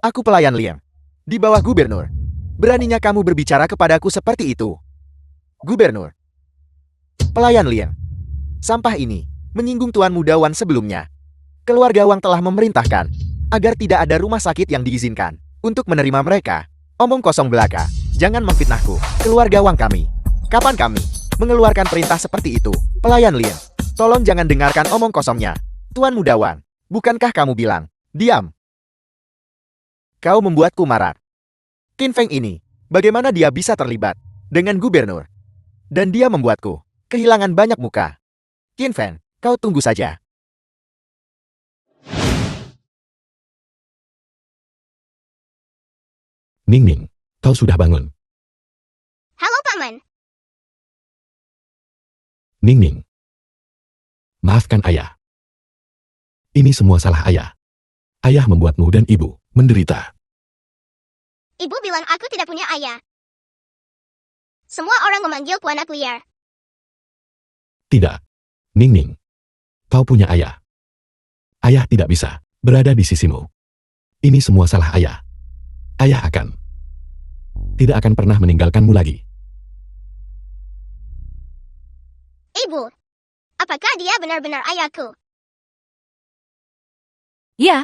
Aku pelayan Liang. Di bawah gubernur. Beraninya kamu berbicara kepadaku seperti itu? Gubernur. Pelayan Liang. Sampah ini menyinggung Tuan Muda Wan sebelumnya. Keluarga Wang telah memerintahkan agar tidak ada rumah sakit yang diizinkan untuk menerima mereka. Omong kosong belaka. Jangan memfitnahku. Keluarga Wang kami. Kapan kami mengeluarkan perintah seperti itu? Pelayan Liang. Tolong jangan dengarkan omong kosongnya. Tuan Muda Wan. Bukankah kamu bilang, diam? Kau membuatku marah. Qin Feng ini, bagaimana dia bisa terlibat dengan gubernur? Dan dia membuatku kehilangan banyak muka. Qin Feng, kau tunggu saja. Ning Ning, kau sudah bangun. Halo Paman. Ning Ning. Maafkan ayah. Ini semua salah ayah. Ayah membuatmu dan ibu menderita. Ibu bilang aku tidak punya ayah. Semua orang memanggil Puan aku liar. Tidak. Ning Ning. Kau punya ayah. Ayah tidak bisa berada di sisimu. Ini semua salah ayah. Ayah tidak akan pernah meninggalkanmu lagi. Ibu, apakah dia benar-benar ayahku? Ya,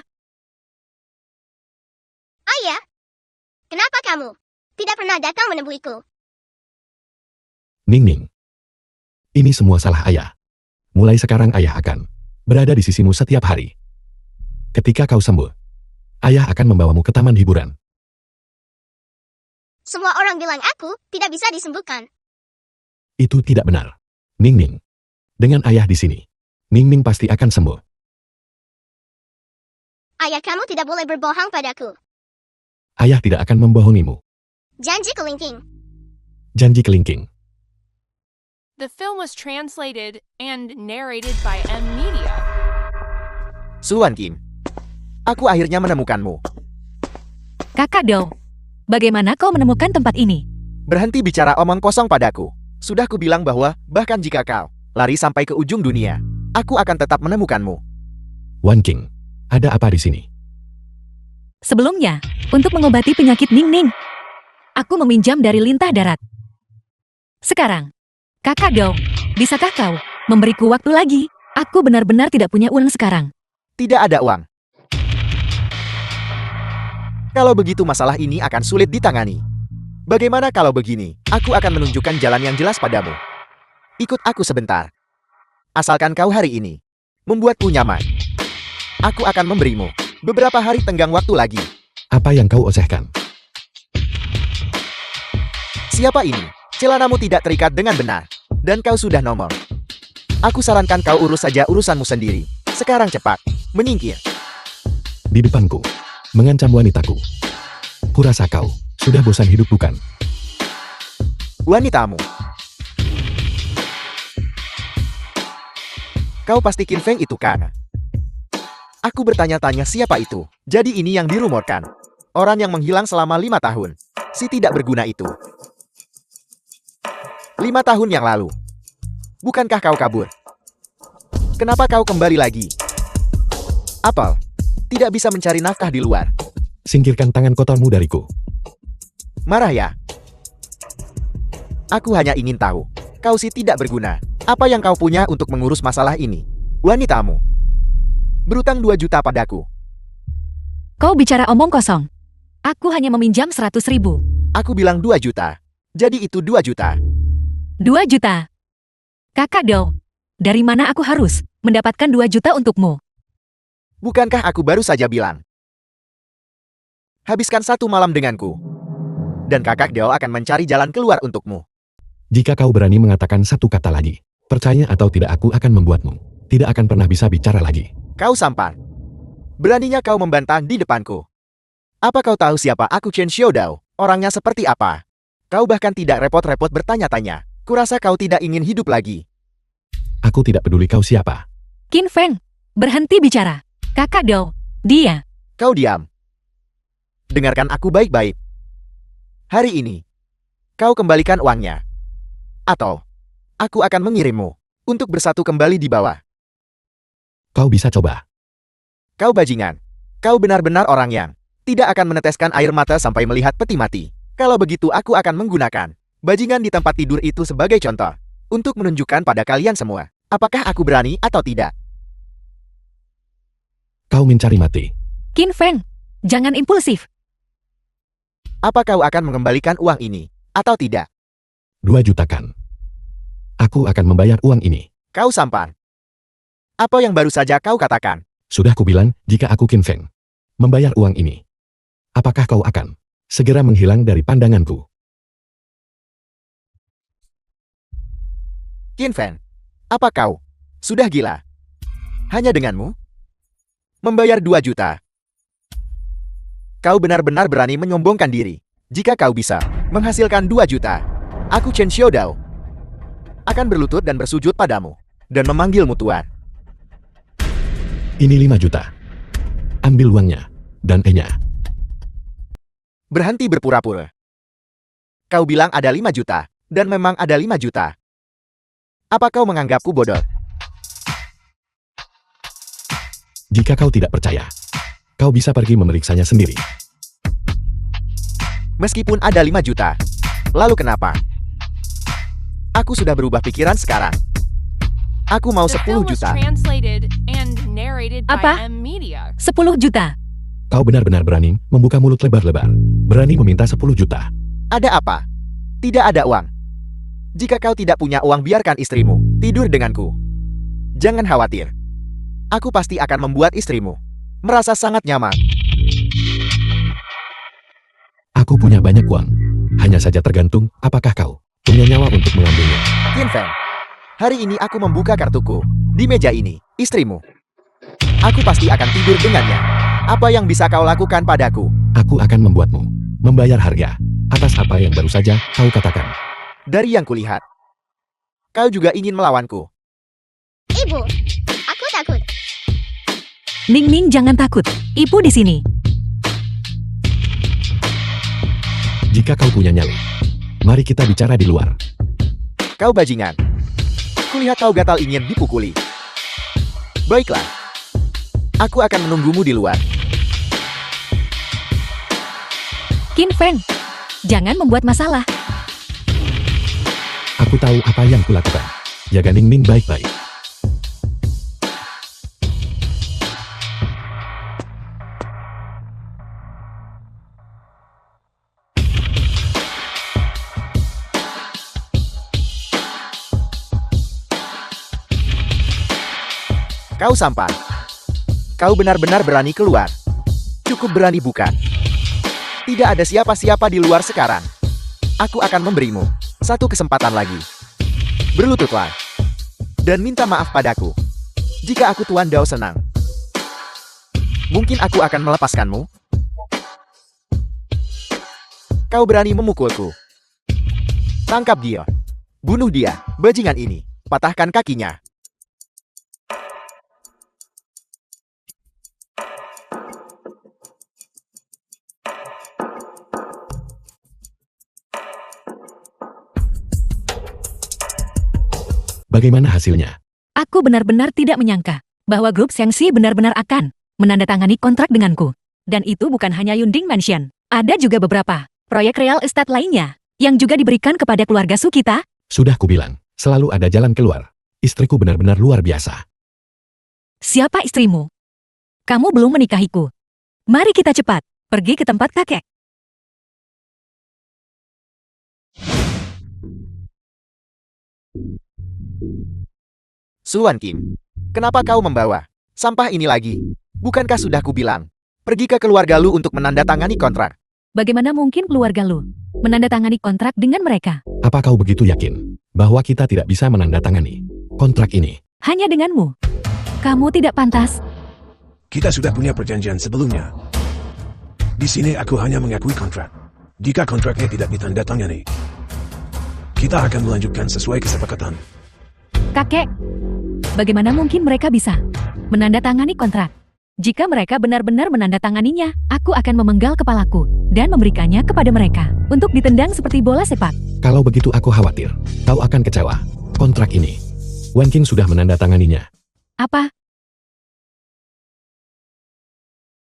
Ayah, kenapa kamu tidak pernah datang menemuiku? Ning Ning. Ini semua salah ayah. Mulai sekarang ayah akan berada di sisimu setiap hari. Ketika kau sembuh, ayah akan membawamu ke taman hiburan. Semua orang bilang aku tidak bisa disembuhkan. Itu tidak benar. Ning Ning. Dengan ayah di sini, Ning Ning pasti akan sembuh. Ayah kamu tidak boleh berbohong padaku. Ayah tidak akan membohongimu. Janji kelingking. Janji kelingking. The film was translated and narrated by M Media. Suan Kim. Aku akhirnya menemukanmu. Kakak Dou. Bagaimana kau menemukan tempat ini? Berhenti bicara omong kosong padaku. Sudah kubilang bahwa bahkan jika kau lari sampai ke ujung dunia, aku akan tetap menemukanmu. Wan King, ada apa di sini? Sebelumnya, untuk mengobati penyakit Ning Ning, aku meminjam dari lintah darat. Sekarang, Kakak Dou, bisakah kau memberiku waktu lagi? Aku benar-benar tidak punya uang sekarang. Tidak ada uang. Kalau begitu masalah ini akan sulit ditangani. Bagaimana kalau begini? Aku akan menunjukkan jalan yang jelas padamu. Ikut aku sebentar. Asalkan kau hari ini membuatku nyaman. Aku akan memberimu beberapa hari tenggang waktu lagi. Apa yang kau osehkan? Siapa ini? Celanamu tidak terikat dengan benar. Dan kau sudah nomor. Aku sarankan kau urus saja urusanmu sendiri. Sekarang cepat, menyingkir. Di depanku, mengancam wanitaku. Kurasa kau sudah bosan hidup bukan? Wanitamu. Kau pasti Qin Feng itu kan? Aku bertanya-tanya siapa itu. Jadi ini yang dirumorkan. Orang yang menghilang selama 5 tahun. Si tidak berguna itu. 5 tahun yang lalu. Bukankah kau kabur? Kenapa kau kembali lagi? Apel, tidak bisa mencari nafkah di luar. Singkirkan tangan kotormu dariku. Marah ya? Aku hanya ingin tahu. Kau si tidak berguna. Apa yang kau punya untuk mengurus masalah ini? Wanitamu. Berutang 2 juta padaku. Kau bicara omong kosong. Aku hanya meminjam 100.000. Aku bilang 2 juta. Jadi itu 2 juta. 2 juta. Kakak Dou, dari mana aku harus mendapatkan 2 juta untukmu? Bukankah aku baru saja bilang? Habiskan 1 malam denganku. Dan kakak Deo akan mencari jalan keluar untukmu. Jika kau berani mengatakan satu kata lagi, percaya atau tidak aku akan membuatmu tidak akan pernah bisa bicara lagi. Kau sampan. Beraninya kau membantah di depanku. Apa kau tahu siapa aku Chen Xiaodao? Orangnya seperti apa? Kau bahkan tidak repot-repot bertanya-tanya. Kurasa kau tidak ingin hidup lagi. Aku tidak peduli kau siapa. Qin Feng, berhenti bicara. Kakak Dou, dia. Kau diam. Dengarkan aku baik-baik. Hari ini, kau kembalikan uangnya. Atau, aku akan mengirimmu untuk bersatu kembali di bawah. Kau bisa coba. Kau bajingan. Kau benar-benar orang yang tidak akan meneteskan air mata sampai melihat peti mati. Kalau begitu aku akan menggunakan bajingan di tempat tidur itu sebagai contoh untuk menunjukkan pada kalian semua apakah aku berani atau tidak. Kau mencari mati. Qin Feng, jangan impulsif. Apa kau akan mengembalikan uang ini atau tidak? 2 juta kan? Aku akan membayar uang ini. Kau sampan. Apa yang baru saja kau katakan? Sudah kubilang, jika aku Qin Feng membayar uang ini, apakah kau akan segera menghilang dari pandanganku? Qin Feng, apa kau sudah gila? Hanya denganmu? Membayar 2 juta. Kau benar-benar berani menyombongkan diri. Jika kau bisa menghasilkan 2 juta, aku Chen Xiaodao akan berlutut dan bersujud padamu dan memanggilmu Tuan. Ini 5 juta. Ambil uangnya, dan E-nya. Berhenti berpura-pura. Kau bilang ada 5 juta, dan memang ada 5 juta. Apa kau menganggapku bodoh? Jika kau tidak percaya, kau bisa pergi memeriksanya sendiri. Meskipun ada 5 juta, lalu kenapa? Aku sudah berubah pikiran sekarang. Aku mau The 10 film was juta. translated and narrated Apa? by M Media. 10 juta. Kau benar-benar berani membuka mulut lebar-lebar. Berani meminta 10 juta. Ada apa? Tidak ada uang. Jika kau tidak punya uang, biarkan istrimu tidur denganku. Jangan khawatir. Aku pasti akan membuat istrimu merasa sangat nyaman. Aku punya banyak uang. Hanya saja tergantung apakah kau punya nyawa untuk mengambilnya. Qin Feng, hari ini aku membuka kartuku di meja ini, istrimu. Aku pasti akan tidur dengannya. Apa yang bisa kau lakukan padaku? Aku akan membuatmu membayar harga atas apa yang baru saja kau katakan. Dari yang kulihat, kau juga ingin melawanku. Ibu, aku takut. Ning Ning jangan takut. Ibu di sini. Jika kau punya nyali, mari kita bicara di luar. Kau bajingan. Kulihat kau gatal ingin dipukuli. Baiklah. Aku akan menunggumu di luar. Qin Feng, jangan membuat masalah. Aku tahu apa yang kulakukan. Jaga Ning Ning baik-baik. Kau sampan. Kau benar-benar berani keluar. Cukup berani bukan? Tidak ada siapa-siapa di luar sekarang. Aku akan memberimu satu kesempatan lagi. Berlututlah. Dan minta maaf padaku. Jika aku Tuan Dao senang. Mungkin aku akan melepaskanmu. Kau berani memukulku. Tangkap dia. Bunuh dia, bajingan ini. Patahkan kakinya. Bagaimana hasilnya? Aku benar-benar tidak menyangka bahwa grup Shangxi benar-benar akan menandatangani kontrak denganku. Dan itu bukan hanya Yunding Mansion. Ada juga beberapa proyek real estate lainnya yang juga diberikan kepada keluarga Su kita. Sudah kubilang, selalu ada jalan keluar. Istriku benar-benar luar biasa. Siapa istrimu? Kamu belum menikahiku. Mari kita cepat pergi ke tempat kakek. Suan Kim, kenapa kau membawa sampah ini lagi? Bukankah sudah kubilang, pergi ke keluarga lu untuk menandatangani kontrak? Bagaimana mungkin keluarga lu menandatangani kontrak dengan mereka? Apa kau begitu yakin bahwa kita tidak bisa menandatangani kontrak ini? Hanya denganmu. Kamu tidak pantas. Kita sudah punya perjanjian sebelumnya. Di sini aku hanya mengakui kontrak. Jika kontraknya tidak ditandatangani, kita akan melanjutkan sesuai kesepakatan. Kakek, bagaimana mungkin mereka bisa menandatangani kontrak? Jika mereka benar-benar menandatanganinya, aku akan memenggal kepalaku dan memberikannya kepada mereka untuk ditendang seperti bola sepak. Kalau begitu aku khawatir, kau akan kecewa. Kontrak ini, Wan King sudah menandatanganinya. Apa?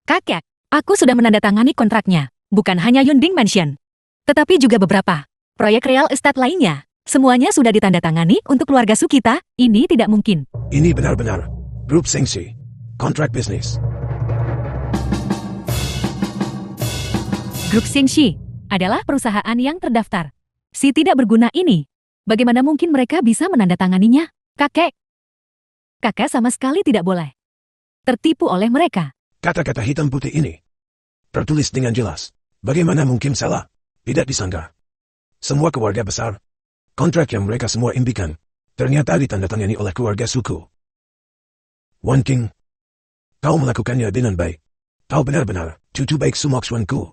Kakek, aku sudah menandatangani kontraknya. Bukan hanya Yunding Mansion, tetapi juga beberapa proyek real estate lainnya. Semuanya sudah ditandatangani untuk keluarga Su kita. Ini tidak mungkin. Ini benar-benar grup Sengsi. Kontrak bisnis. Grup Xingxi adalah perusahaan yang terdaftar. Si tidak berguna ini, bagaimana mungkin mereka bisa menandatanganinya? Kakek sama sekali tidak boleh tertipu oleh mereka. Kata-kata hitam putih ini tertulis dengan jelas. Bagaimana mungkin salah? Tidak disangka. Semua keluarga besar, kontrak yang mereka semua impikan, ternyata ditandatangani oleh keluarga suku. Wan King, kau melakukannya dengan baik. Kau benar-benar cucu baik Sumoxuanku.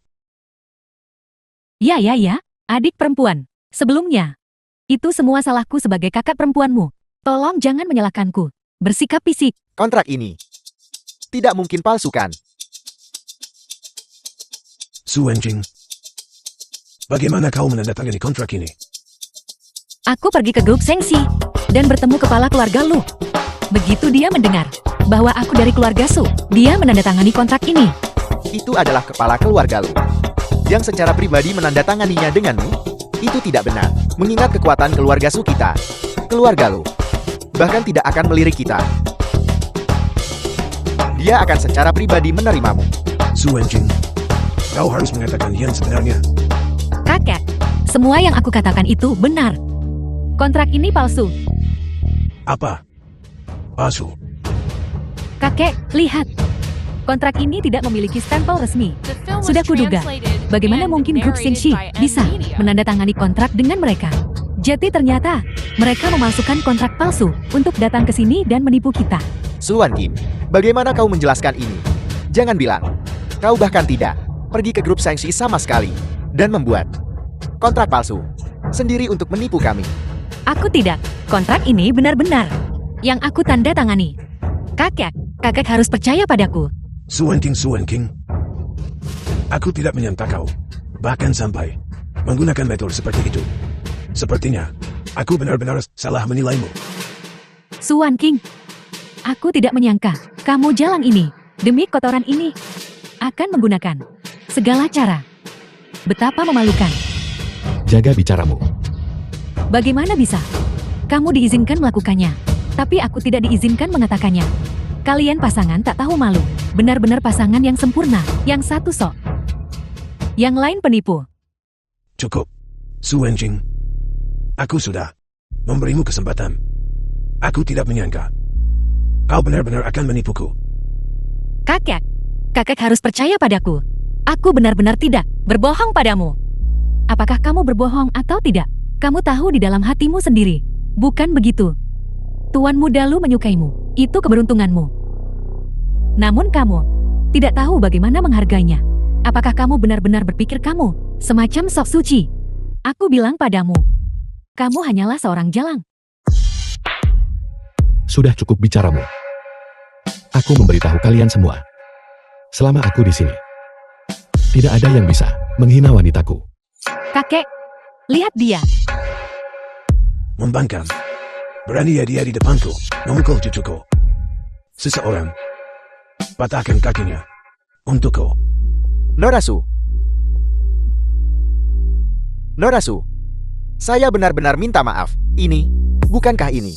Ya, adik perempuan. Sebelumnya, itu semua salahku sebagai kakak perempuanmu. Tolong jangan menyalahkanku. Bersikap fisik. Kontrak ini tidak mungkin palsu kan? Su Wenjing, bagaimana kau menandatangani kontrak ini? Aku pergi ke grup Sengsi dan bertemu kepala keluarga Lu. Begitu dia mendengar bahwa aku dari keluarga Su, dia menandatangani kontrak ini. Itu adalah kepala keluarga lu. Yang secara pribadi menandatanganinya denganmu, itu tidak benar. Mengingat kekuatan keluarga Su kita, keluarga lu bahkan tidak akan melirik kita. Dia akan secara pribadi menerimamu. Su Wenjing, kau harus mengatakan yang sebenarnya. Kakek, semua yang aku katakan itu benar. Kontrak ini palsu. Apa? Palsu. Kakek, lihat. Kontrak ini tidak memiliki stempel resmi. The film was Sudah kuduga. translated Bagaimana and mungkin grup narrated Xingxi by M bisa Media. menandatangani kontrak dengan mereka? Jadi ternyata, mereka memalsukan kontrak palsu untuk datang ke sini dan menipu kita. Su Wan Kim, bagaimana kau menjelaskan ini? Jangan bilang, kau bahkan tidak pergi ke grup Sengsi sama sekali dan membuat kontrak palsu sendiri untuk menipu kami. Aku tidak. Kontrak ini benar-benar yang aku tanda tangani. Kakek harus percaya padaku. Su Wenking. Aku tidak menyangka kau bahkan sampai menggunakan metode seperti itu. Sepertinya, aku benar-benar salah menilaimu. Su Wan King, aku tidak menyangka kamu jalan ini demi kotoran ini akan menggunakan segala cara. Betapa memalukan. Jaga bicaramu. Bagaimana bisa? Kamu diizinkan melakukannya, tapi aku tidak diizinkan mengatakannya. Kalian pasangan tak tahu malu. Benar-benar pasangan yang sempurna. Yang satu sok, yang lain penipu. Cukup, Su Wenjing. Aku sudah memberimu kesempatan. Aku tidak menyangka kau benar-benar akan menipuku. Kakek harus percaya padaku. Aku benar-benar tidak berbohong padamu. Apakah kamu berbohong atau tidak? Kamu tahu di dalam hatimu sendiri. Bukan begitu. Tuan muda Lu menyukaimu. Itu keberuntunganmu. Namun kamu tidak tahu bagaimana menghargainya. Apakah kamu benar-benar berpikir kamu semacam sok suci? Aku bilang padamu, kamu hanyalah seorang jalang. Sudah cukup bicaramu. Aku memberitahu kalian semua. Selama aku di sini, tidak ada yang bisa menghina wanitaku. Kakek, lihat dia. Membangkang. Berani ya dia di depanku memukul cucuku. Seseorang patahkan kakinya untukku. Norasu, saya benar-benar minta maaf. Ini, bukankah ini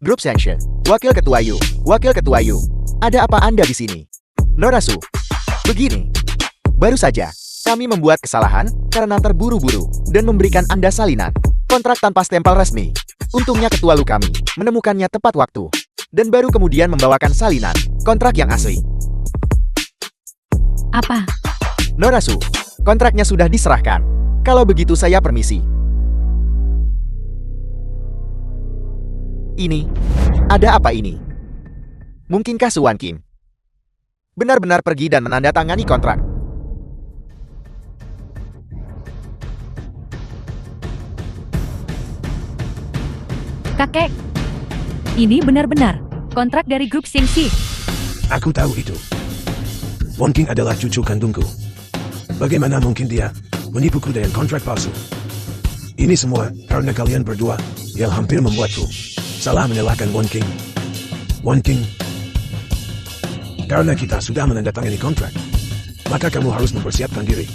grup Sanction? Wakil Ketua Yu, ada apa Anda di sini? Norasu, begini. Baru saja, kami membuat kesalahan karena terburu-buru dan memberikan Anda salinan kontrak tanpa stempel resmi. Untungnya ketua Lu kami menemukannya tepat waktu dan baru kemudian membawakan salinan kontrak yang asli. Apa? Norasu, kontraknya sudah diserahkan. Kalau begitu saya permisi. Ini, ada apa ini? Mungkinkah Su Wan Kim benar-benar pergi dan menandatangani kontrak? Kakek, ini benar-benar kontrak dari grup Xingxi. Aku tahu itu. Wan King adalah cucu kandungku. Bagaimana mungkin dia menipuku dengan kontrak palsu? Ini semua karena kalian berdua yang hampir membuatku salah menyalahkan Wan King. Wan King, karena kita sudah menandatangani kontrak, maka kamu harus mempersiapkan diri.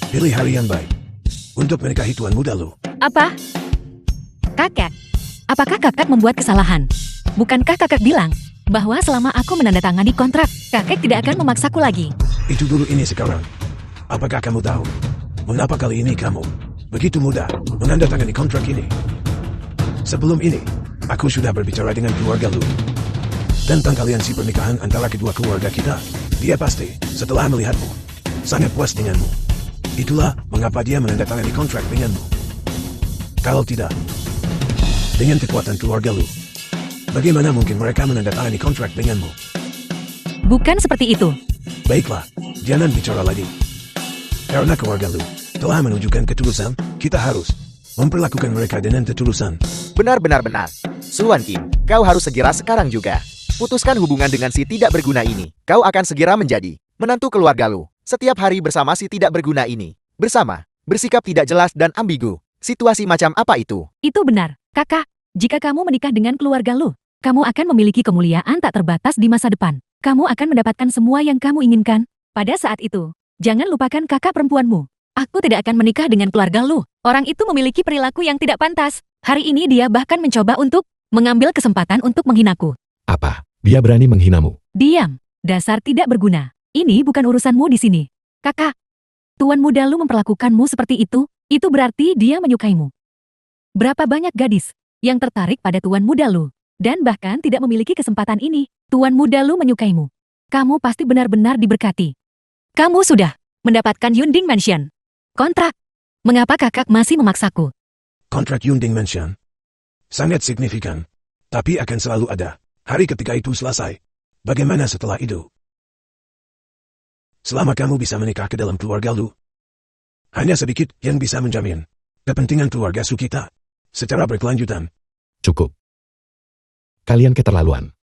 Pilih hari yang baik untuk menikahi tuan muda lu. Apa? Kakek, apakah kakek membuat kesalahan? Bukankah kakek bilang bahwa selama aku menandatangani kontrak, kakek tidak akan memaksaku lagi? Itu dulu, ini sekarang. Apakah kamu tahu mengapa kali ini kamu begitu mudah menandatangani kontrak ini? Sebelum ini, aku sudah berbicara dengan keluarga lu tentang aliansi pernikahan antara kedua keluarga kita. Dia pasti, setelah melihatmu, sangat puas denganmu. Itulah mengapa dia menandatangani kontrak denganmu. Kalau tidak, dengan kekuatan keluarga lu, bagaimana mungkin mereka menandatangani kontrak denganmu? Bukan seperti itu. Baiklah, jangan bicara lagi. Karena keluarga lu telah menunjukkan ketulusan, kita harus memperlakukan mereka dengan ketulusan. Benar-benar. Suan King, kau harus segera sekarang juga. Putuskan hubungan dengan si tidak berguna ini. Kau akan segera menjadi menantu keluarga lu. Setiap hari bersama si tidak berguna ini. Bersama, bersikap tidak jelas dan ambigu. Situasi macam apa itu? Itu benar, kakak. Jika kamu menikah dengan keluarga lu, kamu akan memiliki kemuliaan tak terbatas di masa depan. Kamu akan mendapatkan semua yang kamu inginkan. Pada saat itu, jangan lupakan kakak perempuanmu. Aku tidak akan menikah dengan keluarga lu. Orang itu memiliki perilaku yang tidak pantas. Hari ini dia bahkan mencoba untuk mengambil kesempatan untuk menghinaku. Apa? Dia berani menghinamu? Diam, dasar tidak berguna. Ini bukan urusanmu di sini. Kakak, tuan muda lu memperlakukanmu seperti itu berarti dia menyukaimu. Berapa banyak gadis yang tertarik pada tuan muda lu, dan bahkan tidak memiliki kesempatan ini. Tuan muda lu menyukaimu. Kamu pasti benar-benar diberkati. Kamu sudah mendapatkan Yunding Mansion. Kontrak. Mengapa kakak masih memaksaku? Kontrak Yunding Mansion sangat signifikan, tapi akan selalu ada hari ketika itu selesai. Bagaimana setelah itu? Selama kamu bisa menikah ke dalam keluarga lu, hanya sedikit yang bisa menjamin kepentingan keluarga su kita secara berkelanjutan. Cukup. Kalian keterlaluan.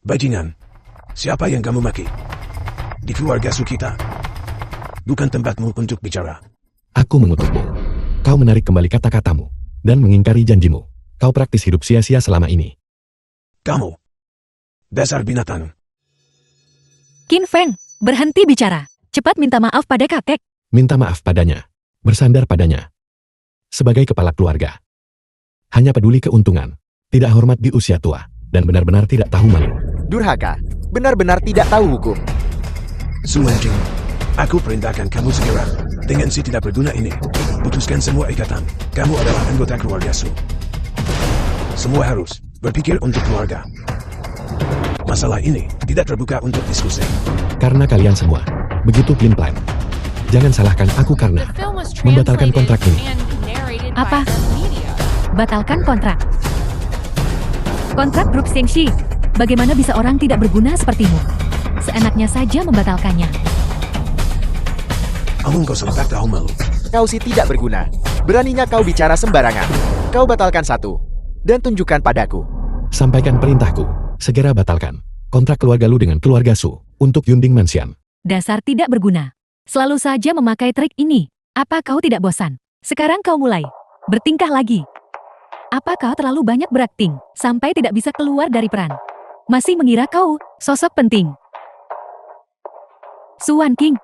Bajingan, siapa yang kamu maki? Di keluarga su kita bukan tempatmu untuk bicara. Aku mengutukmu. Kau menarik kembali kata-katamu dan mengingkari janjimu. Kau praktis hidup sia-sia selama ini. Kamu, dasar binatang. Qin Feng, berhenti bicara. Cepat minta maaf pada kakek. Minta maaf padanya. Bersandar padanya. Sebagai kepala keluarga. Hanya peduli keuntungan. Tidak hormat di usia tua. Dan benar-benar tidak tahu malu. Durhaka, benar-benar tidak tahu hukum. Su Wenjing, aku perintahkan kamu segera dengan si tidak berguna ini. Putuskan semua ikatan. Kamu adalah anggota keluarga Su. Semua harus berpikir untuk keluarga. Masalah ini tidak terbuka untuk diskusi. Karena kalian semua begitu plan. Jangan salahkan aku karena The film was membatalkan translated kontrak ini. and narrated Apa? by M Media. Batalkan kontrak. Kontrak grup Shengxi. Bagaimana bisa orang tidak berguna sepertimu? Seenaknya saja membatalkannya. Omong kosong tak tahu malu. Kau si tidak berguna. Beraninya kau bicara sembarangan. Kau batalkan satu. Dan tunjukkan padaku. Sampaikan perintahku. Segera batalkan kontrak keluarga lu dengan keluarga Su untuk Yunding Mansion. Dasar tidak berguna. Selalu saja memakai trik ini. Apa kau tidak bosan? Sekarang kau mulai bertingkah lagi. Apa kau terlalu banyak berakting sampai tidak bisa keluar dari peran? Masih mengira kau sosok penting? Suan King,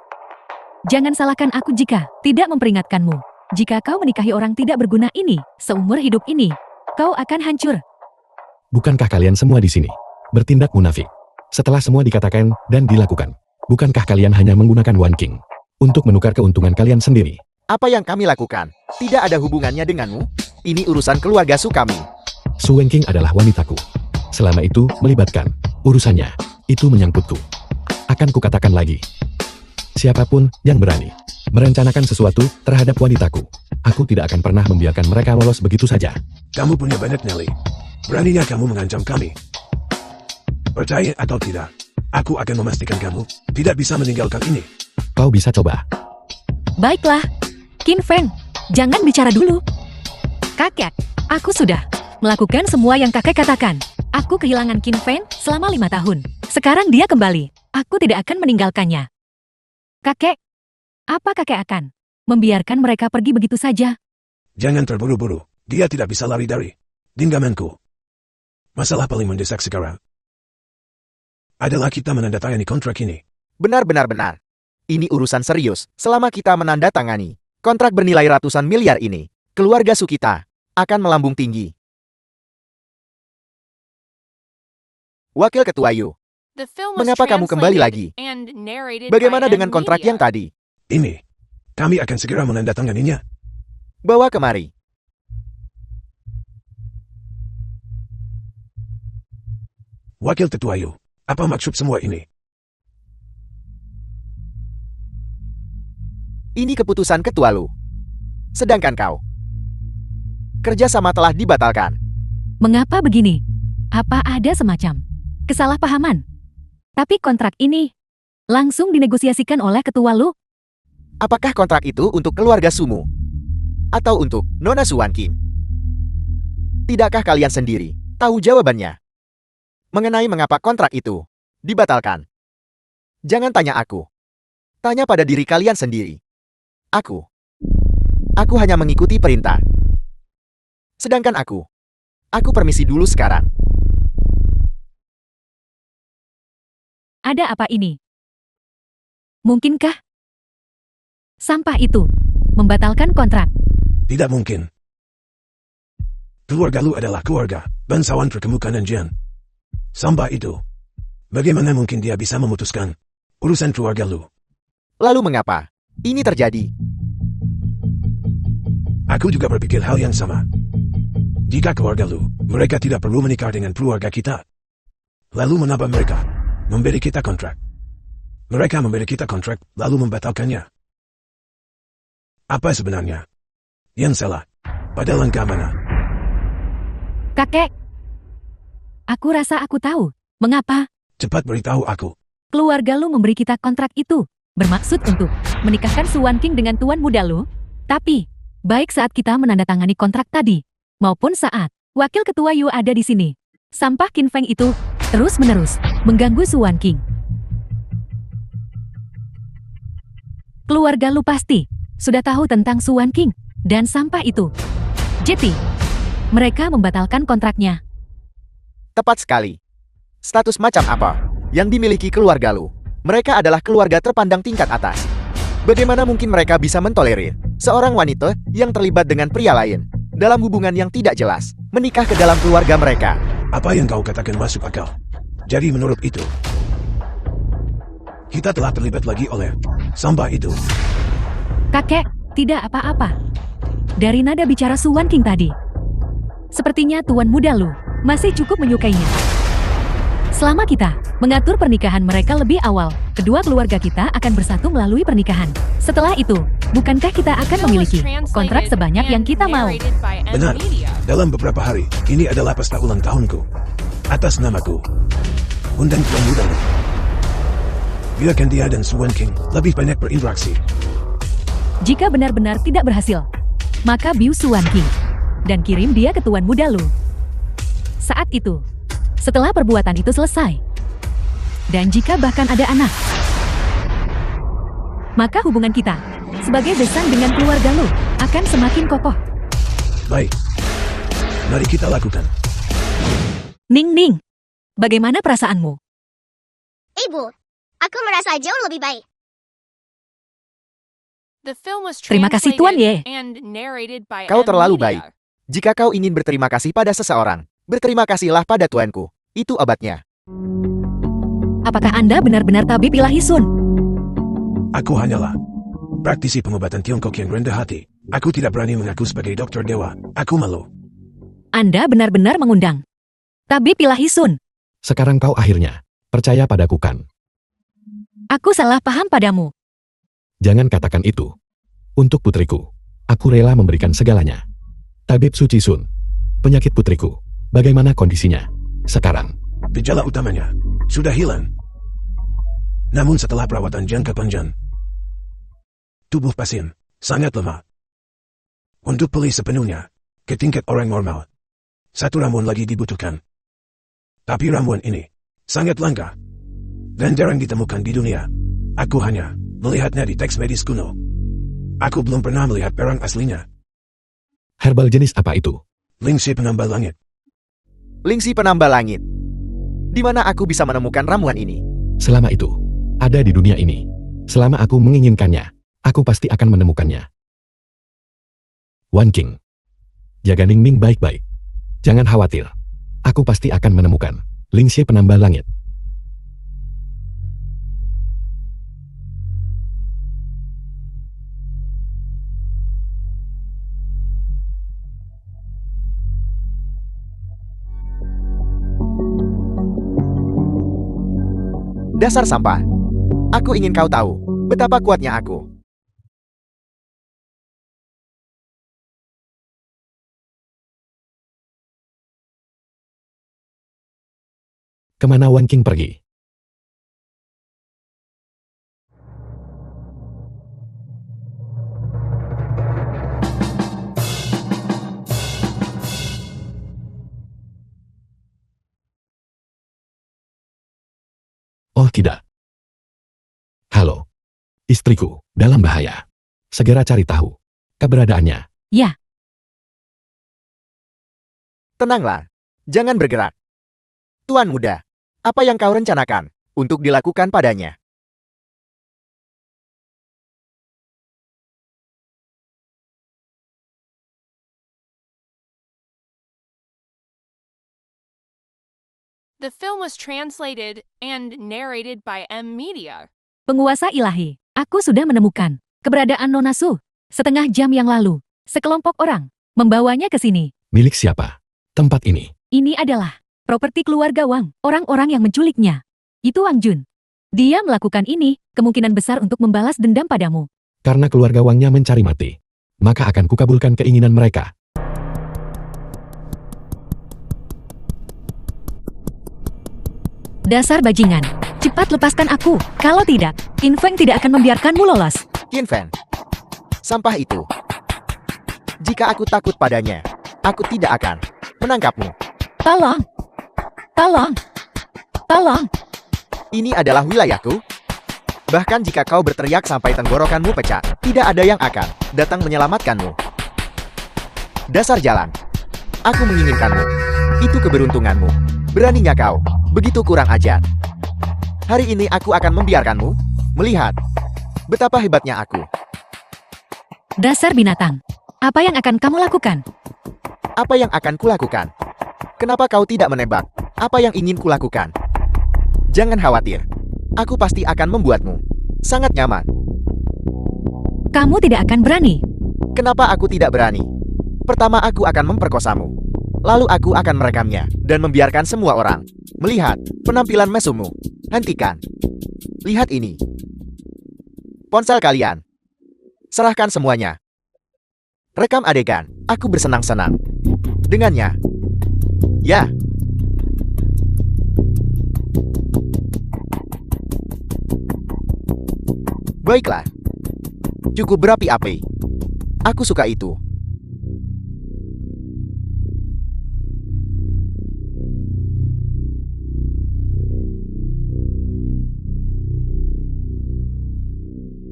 jangan salahkan aku jika tidak memperingatkanmu. Jika kau menikahi orang tidak berguna ini, seumur hidup ini, kau akan hancur. Bukankah kalian semua di sini bertindak munafik? Setelah semua dikatakan dan dilakukan, bukankah kalian hanya menggunakan Wan King untuk menukar keuntungan kalian sendiri? Apa yang kami lakukan tidak ada hubungannya denganmu. Ini urusan keluarga Su kami. Su Wenking adalah wanitaku. Selama itu melibatkan urusannya, itu menyangkutku. Akan kukatakan lagi. Siapapun yang berani merencanakan sesuatu terhadap wanitaku, aku tidak akan pernah membiarkan mereka lolos begitu saja. Kamu punya banyak nyali. Beraninya kamu mengancam kami. Percaya atau tidak, aku akan memastikan kamu tidak bisa meninggalkan ini. Kau bisa coba. Baiklah, Qin Feng, jangan bicara dulu. Kakek, aku sudah melakukan semua yang kakek katakan. Aku kehilangan Qin Feng selama 5 tahun. Sekarang dia kembali. Aku tidak akan meninggalkannya. Kakek, apa kakek akan membiarkan mereka pergi begitu saja? Jangan terburu-buru. Dia tidak bisa lari dari genggamanku. Masalah paling mendesak sekarang adalah kita menandatangani kontrak ini. Benar. Ini urusan serius. Selama kita menandatangani kontrak bernilai ratusan miliar ini, keluarga Sukita akan melambung tinggi. Wakil Ketua Yu, The film was mengapa kamu kembali lagi? translated and narrated Bagaimana by dengan M kontrak Media. yang tadi? Ini, kami akan segera menandatanganinya. Bawa kemari. Wakil Ketua Yu, apa maksud semua ini? Ini keputusan Ketua Lu. Sedangkan kau, kerjasama telah dibatalkan. Mengapa begini? Apa ada semacam kesalahpahaman? Tapi kontrak ini langsung dinegosiasikan oleh ketua Lu. Apakah kontrak itu untuk keluarga Sumu? Atau untuk Nona Suan King? Tidakkah kalian sendiri tahu jawabannya? Mengenai mengapa kontrak itu dibatalkan. Jangan tanya aku. Tanya pada diri kalian sendiri. Aku hanya mengikuti perintah. Sedangkan aku permisi dulu sekarang. Ada apa ini? Mungkinkah sampah itu membatalkan kontrak? Tidak mungkin. Keluarga Lu adalah keluarga bangsawan terkemuka Nanjian. Sampah itu, bagaimana mungkin dia bisa memutuskan urusan keluarga Lu? Lalu mengapa ini terjadi? Aku juga berpikir hal yang sama. Jika keluarga Lu, mereka tidak perlu menikah dengan keluarga kita. Lalu mengapa mereka memberi kita kontrak? Mereka memberi kita kontrak, lalu membatalkannya. Apa sebenarnya yang salah pada langkah mana? Kakek, aku rasa aku tahu mengapa Cepat beritahu aku. keluarga Lu memberi kita kontrak itu. Bermaksud untuk menikahkan Suan King dengan tuan muda Lu. Tapi, baik saat kita menandatangani kontrak tadi, maupun saat wakil ketua Yu ada di sini, sampah Qin Feng itu terus-menerus mengganggu Suan King. Keluarga Lu pasti sudah tahu tentang Suan King dan sampah itu. Jadi, mereka membatalkan kontraknya. Tepat sekali. Status macam apa yang dimiliki keluarga Lu? Mereka adalah keluarga terpandang tingkat atas. Bagaimana mungkin mereka bisa mentolerir seorang wanita yang terlibat dengan pria lain dalam hubungan yang tidak jelas, menikah ke dalam keluarga mereka? Apa yang kau katakan masuk akal. Jadi menurut itu, kita telah terlibat lagi oleh sampah itu. Kakek, tidak apa-apa. Dari nada bicara Suan King tadi, sepertinya tuan muda Lu masih cukup menyukainya. Selama kita mengatur pernikahan mereka lebih awal, kedua keluarga kita akan bersatu melalui pernikahan. Setelah itu, bukankah kita akan memiliki kontrak sebanyak yang kita mau? Benar. Dalam beberapa hari, ini adalah pesta ulang tahunku. Atas namaku, undang tuan muda Lu. Biarkan dia dan Suan King lebih banyak berinteraksi. Jika benar-benar tidak berhasil, maka bius Suan King dan kirim dia ke tuan muda Lu. Saat itu, setelah perbuatan itu selesai, dan jika bahkan ada anak, maka hubungan kita sebagai besan dengan keluarga Lu akan semakin kokoh. Baik. Mari kita lakukan. Ning, bagaimana perasaanmu? Ibu, aku merasa jauh lebih baik. The film was Terima kasih, Tuan Ye. translated and narrated by Kau M terlalu Media. baik. Jika kau ingin berterima kasih pada seseorang, berterima kasihlah pada tuanku. Itu obatnya. Apakah Anda benar-benar tabib ilahi Sun? Aku hanyalah praktisi pengobatan Tiongkok yang rendah hati. Aku tidak berani mengaku sebagai dokter dewa. Aku malu. Anda benar-benar mengundang tabib ilahi Sun. Sekarang kau akhirnya percaya padaku kan? Aku salah paham padamu. Jangan katakan itu. Untuk putriku, aku rela memberikan segalanya. Tabib Suci Sun, penyakit putriku, bagaimana kondisinya sekarang? Gejala utamanya sudah hilang. Namun setelah perawatan jangka panjang, tubuh pasien sangat lemah. Untuk pulih sepenuhnya ke tingkat orang normal, satu ramuan lagi dibutuhkan. Tapi ramuan ini sangat langka dan jarang ditemukan di dunia. Aku hanya melihatnya di teks medis kuno. Aku belum pernah melihat barang aslinya. Herbal jenis apa itu? Lingsi penambah langit. Lingsi penambah langit. Di mana aku bisa menemukan ramuan ini? Selama itu, ada di dunia ini. Selama aku menginginkannya, aku pasti akan menemukannya. Wan King. Jaga Ning Ning baik-baik. Jangan khawatir. Aku pasti akan menemukan Lingxie penambah langit. Dasar sampah. Aku ingin kau tahu betapa kuatnya aku. Kemana Wan King pergi? Oh tidak. Halo. Istriku, dalam bahaya. Segera cari tahu keberadaannya. Ya, Tenanglah. Jangan bergerak. Tuan muda, apa yang kau rencanakan untuk dilakukan padanya? The film was translated and narrated by M Media. penguasa ilahi. Aku sudah menemukan keberadaan Nona Su. Setengah jam yang lalu, sekelompok orang membawanya ke sini. Milik siapa? Tempat ini. Ini adalah properti keluarga Wang, orang-orang yang menculiknya. Itu Wang Jun. Dia melakukan ini, kemungkinan besar untuk membalas dendam padamu. Karena keluarga Wangnya mencari mati, maka akan kukabulkan keinginan mereka. Dasar bajingan, cepat lepaskan aku. Kalau tidak, Qin Feng tidak akan membiarkanmu lolos. Qin Feng, sampah itu. Jika aku takut padanya, aku tidak akan menangkapmu. Tolong! Tolong! Tolong! Ini adalah wilayahku. Bahkan jika kau berteriak sampai tenggorokanmu pecah, tidak ada yang akan datang menyelamatkanmu. Dasar jalan. Aku menginginkanmu. Itu keberuntunganmu. Beraninya kau begitu kurang ajar. Hari ini aku akan membiarkanmu melihat betapa hebatnya aku. Dasar binatang. Apa yang akan kamu lakukan? Apa yang akan kulakukan? Kenapa kau tidak menebak apa yang ingin kulakukan? Jangan khawatir. Aku pasti akan membuatmu sangat nyaman. Kamu tidak akan berani. Kenapa aku tidak berani? Pertama aku akan memperkosamu. Lalu aku akan merekamnya dan membiarkan semua orang melihat penampilan mesummu. Hentikan. Lihat ini. Ponsel kalian. Serahkan semuanya. Rekam adegan. Aku bersenang-senang dengannya. Ya. Baiklah. Cukup berapi-api. Aku suka itu.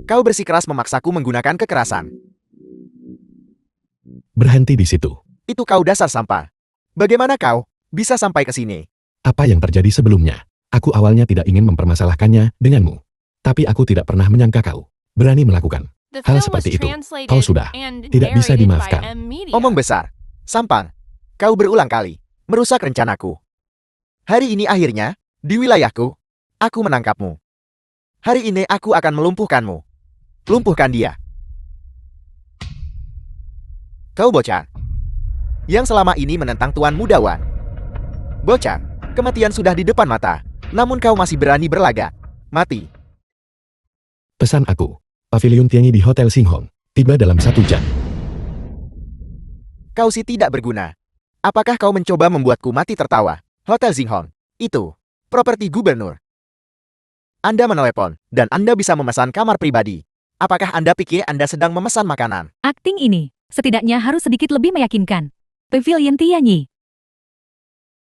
Kau bersikeras memaksaku menggunakan kekerasan. Berhenti di situ. Itu kau dasar sampah. Bagaimana kau bisa sampai ke sini? Apa yang terjadi sebelumnya? Aku awalnya tidak ingin mempermasalahkannya denganmu. Tapi aku tidak pernah menyangka kau berani melakukan The hal film was seperti itu. translated Kau sudah and tidak bisa narrated dimaafkan. by M Media. Omong besar. Sampang. Kau berulang kali merusak rencanaku. Hari ini akhirnya, di wilayahku, aku menangkapmu. Hari ini aku akan melumpuhkanmu. Lumpuhkan dia. Kau bocah. Yang selama ini menentang Tuan Muda Wan. Bocah, kematian sudah di depan mata. Namun kau masih berani berlagak. Mati. Pesan aku, Pavilion Tianyi di Hotel Singhong, tiba dalam 1 jam. Kau sih tidak berguna. Apakah kau mencoba membuatku mati tertawa? Hotel Singhong. Itu properti gubernur. Anda menelepon, dan Anda bisa memesan kamar pribadi. Apakah Anda pikir Anda sedang memesan makanan? Akting ini, setidaknya harus sedikit lebih meyakinkan. Pavilion Tianyi.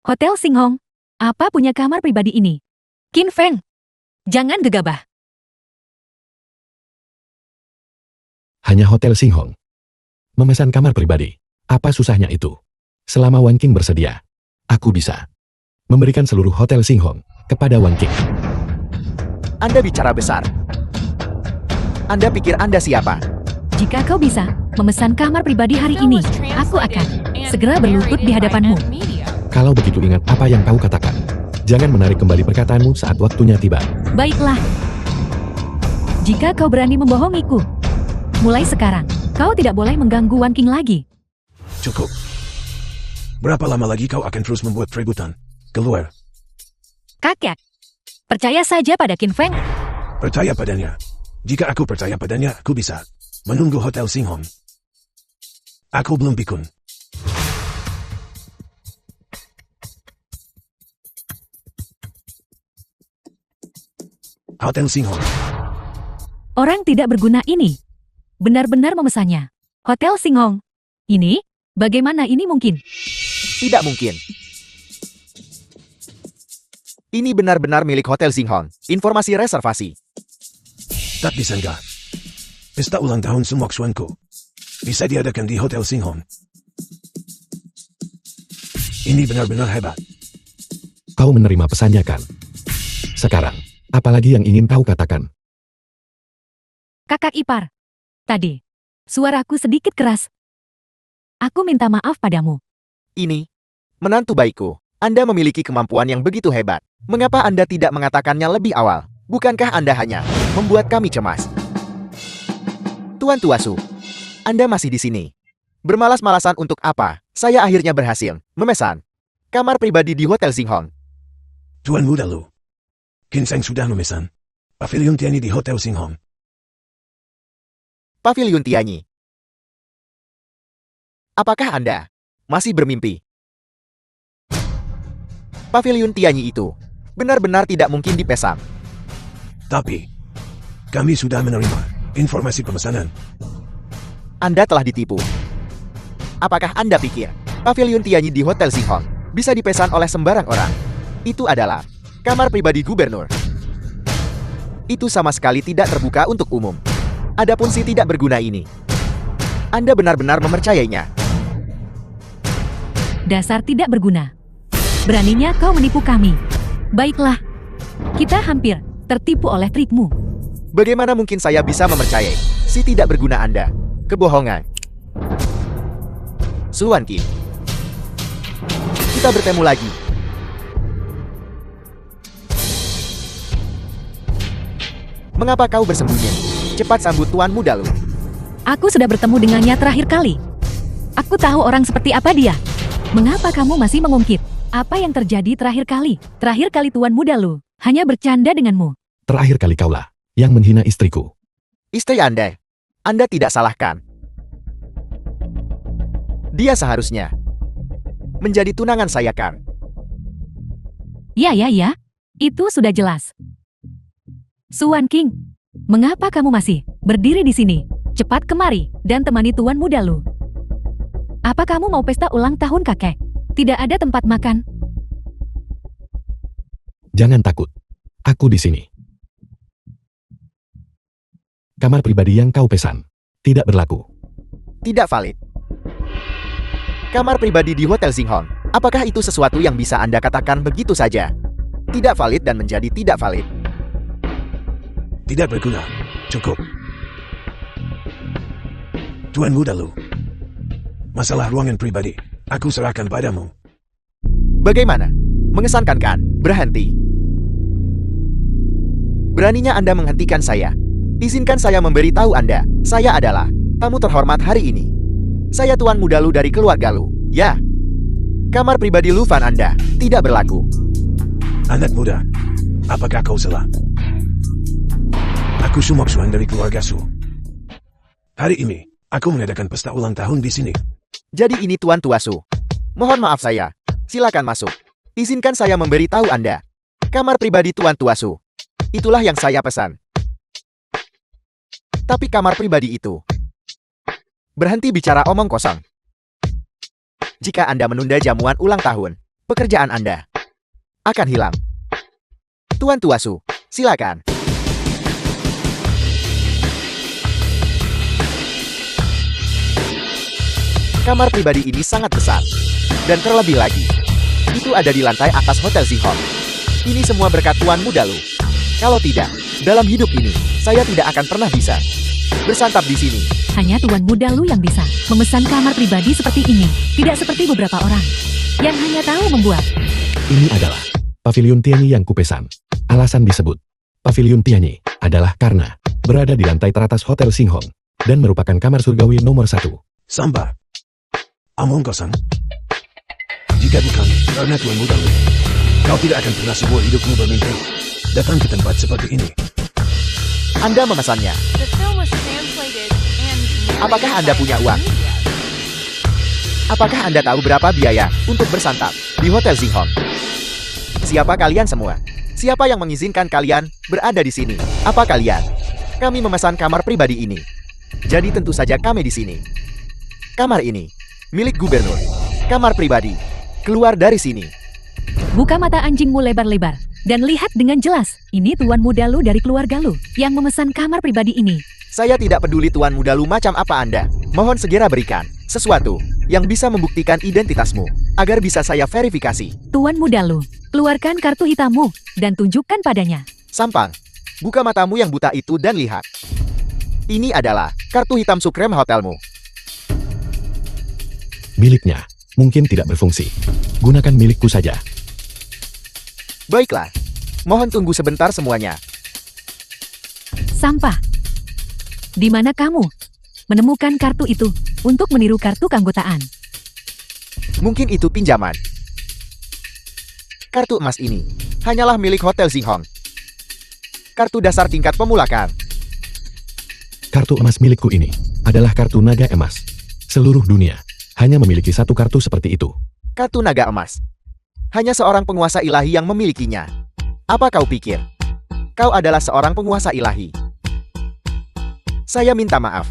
Hotel Singhong. Apa punya kamar pribadi ini? Qin Feng. Jangan gegabah. Hanya Hotel Singhong. Memesan kamar pribadi. Apa susahnya itu? Selama Wan King bersedia, aku bisa memberikan seluruh Hotel Singhong kepada Wan King. Anda bicara besar. Anda pikir Anda siapa? Jika kau bisa memesan kamar pribadi hari The film ini, was aku akan translated and segera berlutut di narrated by hadapanmu. M Media. Kalau begitu ingat apa yang kau katakan. Jangan menarik kembali perkataanmu saat waktunya tiba. Baiklah. Jika kau berani membohongiku, mulai sekarang, kau tidak boleh mengganggu Wan King lagi. Cukup. Berapa lama lagi kau akan terus membuat keributan? Keluar. Kakek, percaya saja pada Qin Feng. Percaya padanya. Jika aku percaya padanya, aku bisa menunggu Hotel Singhong. Aku belum pikun. Hotel Singhong. Orang tidak berguna ini benar-benar memesannya. Hotel Singhong. Ini? Bagaimana ini mungkin? Tidak mungkin. Ini benar-benar milik Hotel Singhong. Informasi reservasi. Tak bisa enggak. Pesta ulang tahun semaksuanku bisa diadakan di Hotel Singhong. Ini benar-benar hebat. Kau menerima pesannya kan? Sekarang, apalagi yang ingin kau katakan? Kakak ipar. Tadi, suaraku sedikit keras. Aku minta maaf padamu. Ini, menantu baikku. Anda memiliki kemampuan yang begitu hebat. Mengapa Anda tidak mengatakannya lebih awal? Bukankah Anda hanya membuat kami cemas? Tuan Tuasu, Anda masih di sini. Bermalas-malasan untuk apa? Saya akhirnya berhasil memesan kamar pribadi di Hotel Singhong. Tuan muda lu. Qin Feng sudah memesan pavilion Tianyi di Hotel Singhong. Pavilion Tianyi. Apakah Anda masih bermimpi? Pavilion Tianyi itu benar-benar tidak mungkin dipesan. Tapi, kami sudah menerima informasi pemesanan. Anda telah ditipu. Apakah Anda pikir Pavilion Tianyi di Hotel Singhong bisa dipesan oleh sembarang orang? Itu adalah kamar pribadi gubernur. Itu sama sekali tidak terbuka untuk umum. Adapun si tidak berguna ini, Anda benar-benar mempercayainya. Dasar tidak berguna. Beraninya kau menipu kami. Baiklah. Kita hampir tertipu oleh trikmu. Bagaimana mungkin saya bisa mempercayai si tidak berguna Anda? Kebohongan. Suan Qin. Kita bertemu lagi. Mengapa kau bersembunyi? Cepat sambut Tuan Muda Lu. Aku sudah bertemu dengannya terakhir kali. Aku tahu orang seperti apa dia. Mengapa kamu masih mengungkit? Apa yang terjadi terakhir kali? Terakhir kali Tuan Muda Lu hanya bercanda denganmu. Terakhir kali kaulah yang menghina istriku. Istri Anda tidak salahkan. Dia seharusnya menjadi tunangan saya kan? Ya. Itu sudah jelas. Suan King, mengapa kamu masih berdiri di sini? Cepat kemari dan temani Tuan Muda Lu. Apa kamu mau pesta ulang tahun kakek? Tidak ada tempat makan. Jangan takut. Aku di sini. Kamar pribadi yang kau pesan tidak berlaku. Tidak valid. Kamar pribadi di Hotel Singhong. Apakah itu sesuatu yang bisa Anda katakan begitu saja? Tidak valid dan menjadi tidak valid. Tidak berguna. Cukup. Tuan muda lu. Masalah ruangan pribadi, aku serahkan padamu. Bagaimana? Mengesankan kan? Berhenti. Beraninya Anda menghentikan saya. Izinkan saya memberitahu Anda, saya adalah tamu terhormat hari ini. Saya Tuan Muda Lu dari keluarga Lu. Ya. Kamar pribadi Lu Fan Anda tidak berlaku. Anak muda, apakah kau salah? Aku Sumaksuan dari keluarga Su. Hari ini, aku mengadakan pesta ulang tahun di sini. Jadi ini Tuan Tuasu. Mohon maaf saya. Silakan masuk. Izinkan saya memberitahu Anda. Kamar pribadi Tuan Tuasu. Itulah yang saya pesan. Tapi kamar pribadi itu. Berhenti bicara omong kosong. Jika Anda menunda jamuan ulang tahun, pekerjaan Anda akan hilang. Tuan Tuasu, silakan. Kamar pribadi ini sangat besar. Dan terlebih lagi, itu ada di lantai atas Hotel Zinghong. Ini semua berkat Tuan Muda Lu. Kalau tidak, dalam hidup ini, saya tidak akan pernah bisa bersantap di sini. Hanya Tuan Muda Lu yang bisa memesan kamar pribadi seperti ini. Tidak seperti beberapa orang yang hanya tahu membuat. Ini adalah Pavilion Tianyi yang kupesan. Alasan disebut Pavilion Tianyi adalah karena berada di lantai teratas Hotel Zinghong dan merupakan kamar surgawi nomor 1. Samba. Omong kosong. Jika bukan karena Tuan Muda Lu, kau tidak akan pernah seumur hidupmu bermimpi datang ke tempat seperti ini. Anda memesannya. The film was translated and narrated Apakah Anda by punya M uang? Media. Apakah Anda tahu berapa biaya untuk bersantap di Hotel Zinghong? Siapa kalian semua? Siapa yang mengizinkan kalian berada di sini? Apa kalian? Kami memesan kamar pribadi ini. Jadi tentu saja kami di sini. Kamar ini milik gubernur. Kamar pribadi. Keluar dari sini. Buka mata anjingmu lebar-lebar dan lihat dengan jelas. Ini Tuan Muda Lu dari keluarga Lu yang memesan kamar pribadi ini. Saya tidak peduli Tuan Muda Lu macam apa Anda. Mohon segera berikan sesuatu yang bisa membuktikan identitasmu agar bisa saya verifikasi. Tuan Muda Lu, keluarkan kartu hitammu dan tunjukkan padanya. Sampang, buka matamu yang buta itu dan lihat. Ini adalah kartu hitam Supreme Hotelmu. Miliknya mungkin tidak berfungsi. Gunakan milikku saja. Baiklah. Mohon tunggu sebentar semuanya. Sampah. Di mana kamu menemukan kartu itu untuk meniru kartu keanggotaan? Mungkin itu pinjaman. Kartu emas ini hanyalah milik Hotel Zinghong. Kartu dasar tingkat pemulakan. Kartu emas milikku ini adalah kartu naga emas. Seluruh dunia hanya memiliki satu kartu seperti itu. Kartu naga emas. Hanya seorang penguasa ilahi yang memilikinya. Apa kau pikir? Kau adalah seorang penguasa ilahi. Saya minta maaf.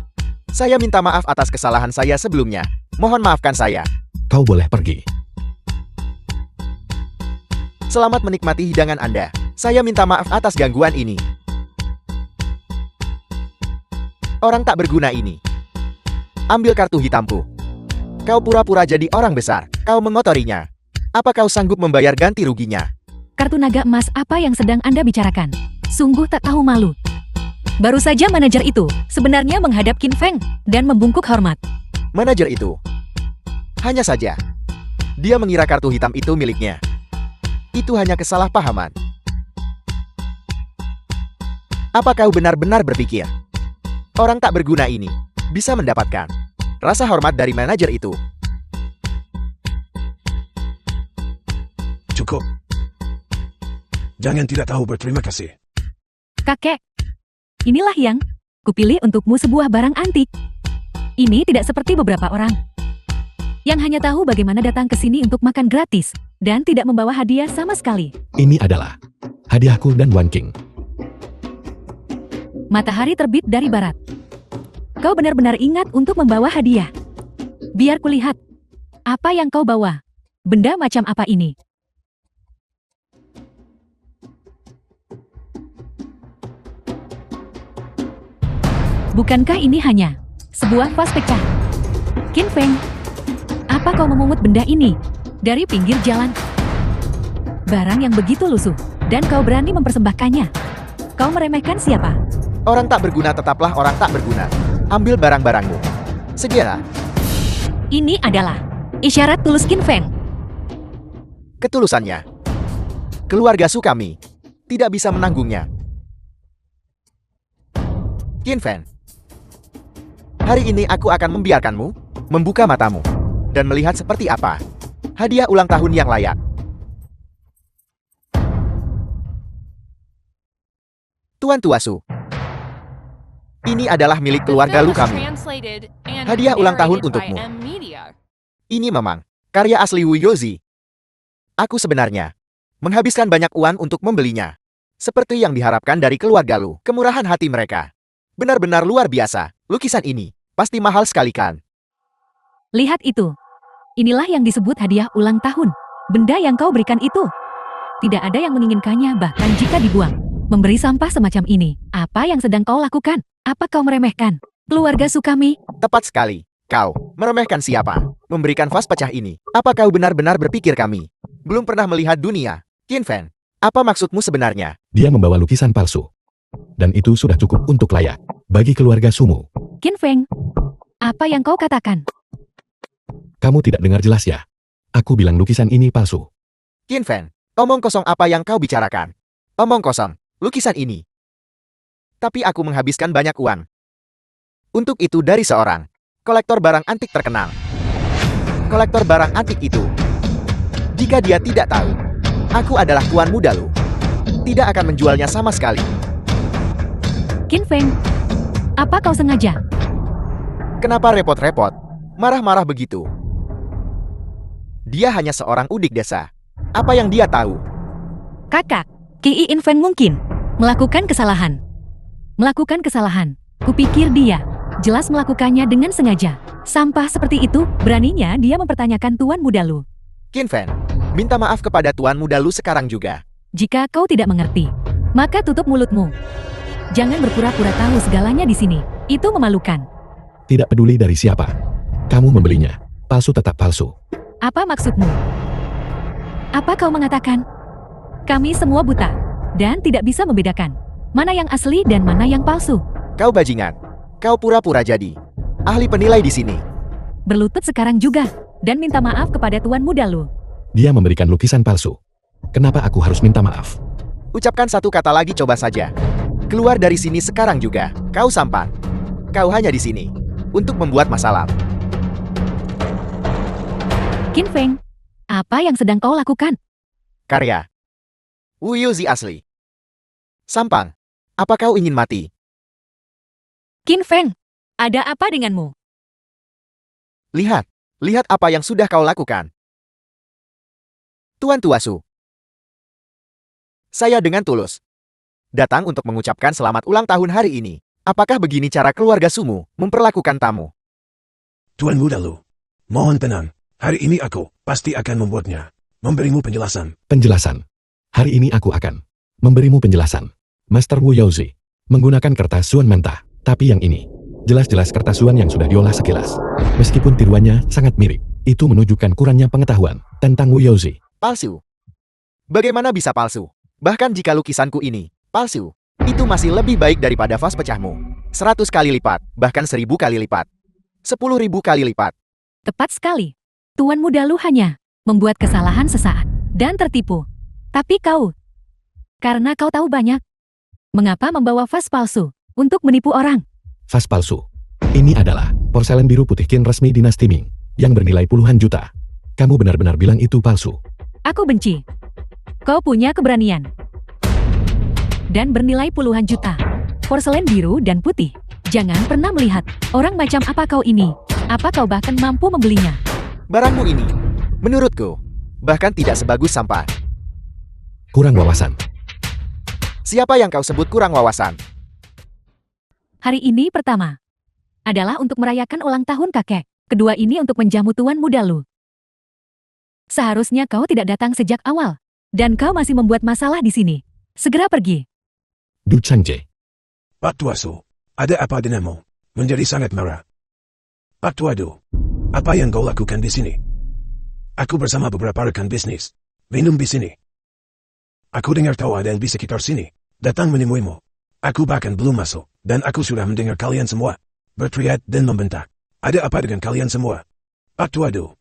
Saya minta maaf atas kesalahan saya sebelumnya. Mohon maafkan saya. Kau boleh pergi. Selamat menikmati hidangan Anda. Saya minta maaf atas gangguan ini. Orang tak berguna ini. Ambil kartu hitamku. Kau pura-pura jadi orang besar. Kau mengotorinya. Apa kau sanggup membayar ganti ruginya? Kartu naga emas apa yang sedang Anda bicarakan? Sungguh tak tahu malu. Baru saja manajer itu sebenarnya menghadap Qin Feng dan membungkuk hormat. Manajer itu. Hanya saja. Dia mengira kartu hitam itu miliknya. Itu hanya kesalahpahaman. Apa kau benar-benar berpikir orang tak berguna ini bisa mendapatkan rasa hormat dari manajer itu? Cukup. Jangan tidak tahu berterima kasih. Kakek, inilah yang kupilih untukmu, sebuah barang antik. Ini tidak seperti beberapa orang yang hanya tahu bagaimana datang ke sini untuk makan gratis dan tidak membawa hadiah sama sekali. Ini adalah hadiahku dan Wan King. Matahari terbit dari barat. Kau benar-benar ingat untuk membawa hadiah. Biar kulihat apa yang kau bawa. Benda macam apa ini? Bukankah ini hanya sebuah vas pecah? Qin Feng, apa kau memungut benda ini dari pinggir jalan? Barang yang begitu lusuh, dan kau berani mempersembahkannya. Kau meremehkan siapa? Orang tak berguna tetaplah orang tak berguna. Ambil barang-barangmu. Segera. Ini adalah isyarat tulus Qin Feng. Ketulusannya. Keluarga Sukami tidak bisa menanggungnya. Qin Feng. Hari ini aku akan membiarkanmu membuka matamu dan melihat seperti apa hadiah ulang tahun yang layak. Tuan Tuasu, ini adalah milik The keluarga film Lu was kami. translated and Hadiah ulang tahun narrated by untukmu. M Media. Ini memang karya asli Wu Yozi. Aku sebenarnya menghabiskan banyak uang untuk membelinya. Seperti yang diharapkan dari keluarga Lu, kemurahan hati mereka benar-benar luar biasa. Lukisan ini pasti mahal sekali kan? Lihat itu. Inilah yang disebut hadiah ulang tahun. Benda yang kau berikan itu tidak ada yang menginginkannya, bahkan jika dibuang. Memberi sampah semacam ini. Apa yang sedang kau lakukan? Apa kau meremehkan keluarga Sukami? Tepat sekali. Kau meremehkan siapa? Memberikan vas pecah ini. Apa kau benar-benar berpikir kami belum pernah melihat dunia? Qin Feng, apa maksudmu sebenarnya? Dia membawa lukisan palsu. Dan itu sudah cukup untuk layak bagi keluarga Sumu. Qin Feng, apa yang kau katakan? Kamu tidak dengar jelas ya? Aku bilang lukisan ini palsu. Qin Feng, omong kosong apa yang kau bicarakan? Omong kosong, lukisan ini. Tapi aku menghabiskan banyak uang. Untuk itu dari seorang kolektor barang antik terkenal. Kolektor barang antik itu, jika dia tidak tahu, aku adalah Tuan Muda Lu, tidak akan menjualnya sama sekali. Qin Feng, apa kau sengaja? Kenapa repot-repot? Marah-marah begitu. Dia hanya seorang udik desa. Apa yang dia tahu? Kakak, Qi Infeng mungkin melakukan kesalahan. Melakukan kesalahan. Kupikir dia jelas melakukannya dengan sengaja. Sampah seperti itu, beraninya dia mempertanyakan Tuan Muda Lu. Qin Feng, minta maaf kepada Tuan Muda Lu sekarang juga. Jika kau tidak mengerti, maka tutup mulutmu. Jangan berpura-pura tahu segalanya di sini. Itu memalukan. Tidak peduli dari siapa. Kamu membelinya. Palsu tetap palsu. Apa maksudmu? Apa kau mengatakan? Kami semua buta dan tidak bisa membedakan mana yang asli dan mana yang palsu. Kau bajingan. Kau pura-pura jadi ahli penilai di sini. Berlutut sekarang juga dan minta maaf kepada Tuan Muda Lu. Dia memberikan lukisan palsu. Kenapa aku harus minta maaf? Ucapkan satu kata lagi coba saja. Keluar dari sini sekarang juga. Kau sampan. Kau hanya di sini untuk membuat masalah. Qin Feng, apa yang sedang kau lakukan? Karya Wu Yuzi asli. Sampang, apa kau ingin mati? Qin Feng, ada apa denganmu? Lihat, lihat apa yang sudah kau lakukan. Tuan Tuasu, saya dengan tulus datang untuk mengucapkan selamat ulang tahun hari ini. Apakah begini cara keluarga Sumu memperlakukan tamu? Tuan Muda Lu, mohon tenang. Hari ini aku pasti akan membuatnya. Memberimu penjelasan. Penjelasan. Hari ini aku akan memberimu penjelasan. Master Wu Youzi menggunakan kertas suan mentah. Tapi yang ini, jelas-jelas kertas suan yang sudah diolah sekilas. Meskipun tiruannya sangat mirip, itu menunjukkan kurangnya pengetahuan tentang Wu Youzi. Palsu. Bagaimana bisa palsu? Bahkan jika lukisanku ini palsu, itu masih lebih baik daripada vas pecahmu. 100 kali lipat, bahkan 1000 kali lipat. 10.000 kali lipat. Tepat sekali. Tuan Muda Lu hanya membuat kesalahan sesaat dan tertipu. Tapi kau, karena kau tahu banyak, mengapa membawa vas palsu untuk menipu orang? Vas palsu. Ini adalah porselen biru putih Qin resmi dinasti Ming yang bernilai puluhan juta. Kamu benar-benar bilang itu palsu. Aku benci. Kau punya keberanian. Dan bernilai puluhan juta. Porselen biru dan putih. Jangan pernah melihat orang macam apa kau ini. Apa kau bahkan mampu membelinya? Barangmu ini, menurutku, bahkan tidak sebagus sampah. Kurang wawasan. Siapa yang kau sebut kurang wawasan? Hari ini pertama adalah untuk merayakan ulang tahun kakek. Kedua ini untuk menjamu Tuan Muda Lu. Seharusnya kau tidak datang sejak awal. Dan kau masih membuat masalah di sini. Segera pergi. Du Changje. Pak Tuasu, ada apa denganmu? Menjadi sangat marah. Pak Tuadu, apa yang kau lakukan di sini? Aku bersama beberapa rekan bisnis. Minum di sini. Aku dengar tahu ada yang di sekitar sini. Datang menemuimu. Aku bahkan belum masuk. Dan aku sudah mendengar kalian semua berteriak dan membentak. Ada apa dengan kalian semua? Pak Tuadu,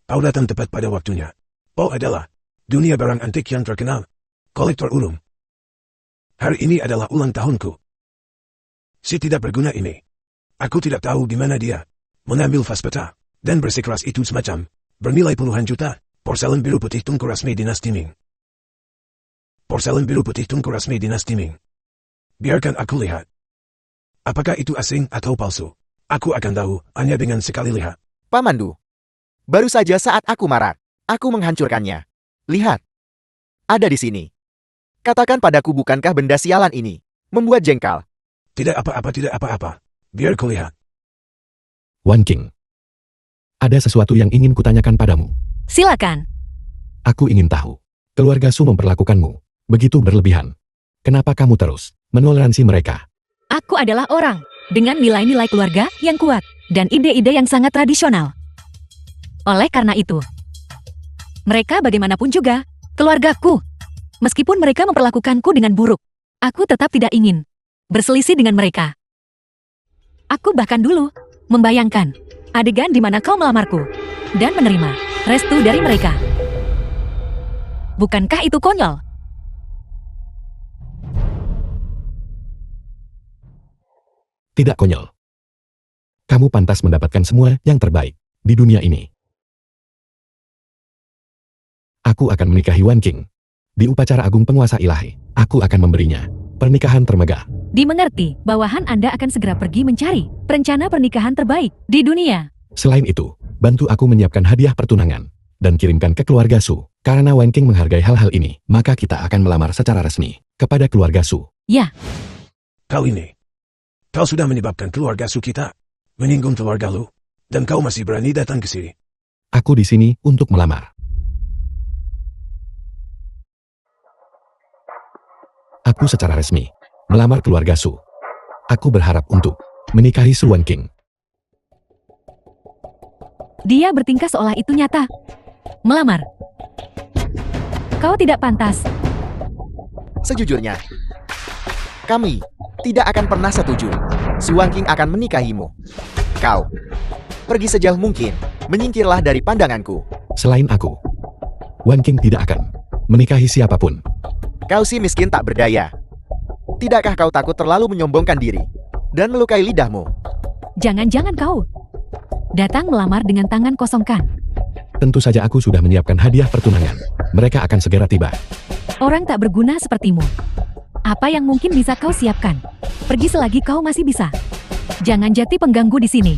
kau datang tepat pada waktunya. Kau adalah dunia barang antik yang terkenal. Kolektor ulung. Hari ini adalah ulang tahunku. Si tidak berguna ini. Aku tidak tahu di mana dia mengambil vas peta dan bersikeras itu semacam bernilai puluhan juta. Porselen biru putih Tunku resmi dinasti Ming. Porselen biru putih Tunku resmi dinasti Ming. Biarkan aku lihat. Apakah itu asing atau palsu? Aku akan tahu hanya dengan sekali lihat. Pamandu, baru saja saat aku marah, aku menghancurkannya. Lihat. Ada di sini. Katakan padaku bukankah benda sialan ini membuat jengkal? Tidak apa-apa, tidak apa-apa. Biar ku lihat. Wan King. Ada sesuatu yang ingin kutanyakan padamu. Silakan. Aku ingin tahu. Keluarga Su memperlakukanmu begitu berlebihan. Kenapa kamu terus menoleransi mereka? Aku adalah orang dengan nilai-nilai keluarga yang kuat dan ide-ide yang sangat tradisional. Oleh karena itu, mereka bagaimanapun juga keluargaku. Meskipun mereka memperlakukanku dengan buruk, aku tetap tidak ingin berselisih dengan mereka. Aku bahkan dulu membayangkan adegan di mana kau melamarku dan menerima restu dari mereka. Bukankah itu konyol? Tidak konyol. Kamu pantas mendapatkan semua yang terbaik di dunia ini. Aku akan menikahi Wan King. Di upacara agung penguasa ilahi, aku akan memberinya pernikahan termegah. Dimengerti, bawahan Anda akan segera pergi mencari perencana pernikahan terbaik di dunia. Selain itu, bantu aku menyiapkan hadiah pertunangan dan kirimkan ke keluarga Su. Karena Wan King menghargai hal-hal ini, maka kita akan melamar secara resmi kepada keluarga Su. Ya, Kau sudah menyebabkan keluarga Su kita menyinggung keluarga lu, dan kau masih berani datang ke sini. Aku di sini untuk melamar. Aku secara resmi melamar keluarga Su. Aku berharap untuk menikahi Su Wan King. dia bertingkah seolah itu nyata. Melamar. Kau tidak pantas. Sejujurnya, kami tidak akan pernah setuju. Su Wan King akan menikahimu. Kau pergi sejauh mungkin, menyingkirlah dari pandanganku. Selain aku, Wan King tidak akan menikahi siapapun. Kau si miskin tak berdaya. Tidakkah kau takut terlalu menyombongkan diri dan melukai lidahmu? Jangan-jangan kau datang melamar dengan tangan kosong kan? Tentu saja aku sudah menyiapkan hadiah pertunangan. Mereka akan segera tiba. Orang tak berguna sepertimu. Apa yang mungkin bisa kau siapkan? Pergi selagi kau masih bisa. Jangan jadi pengganggu di sini.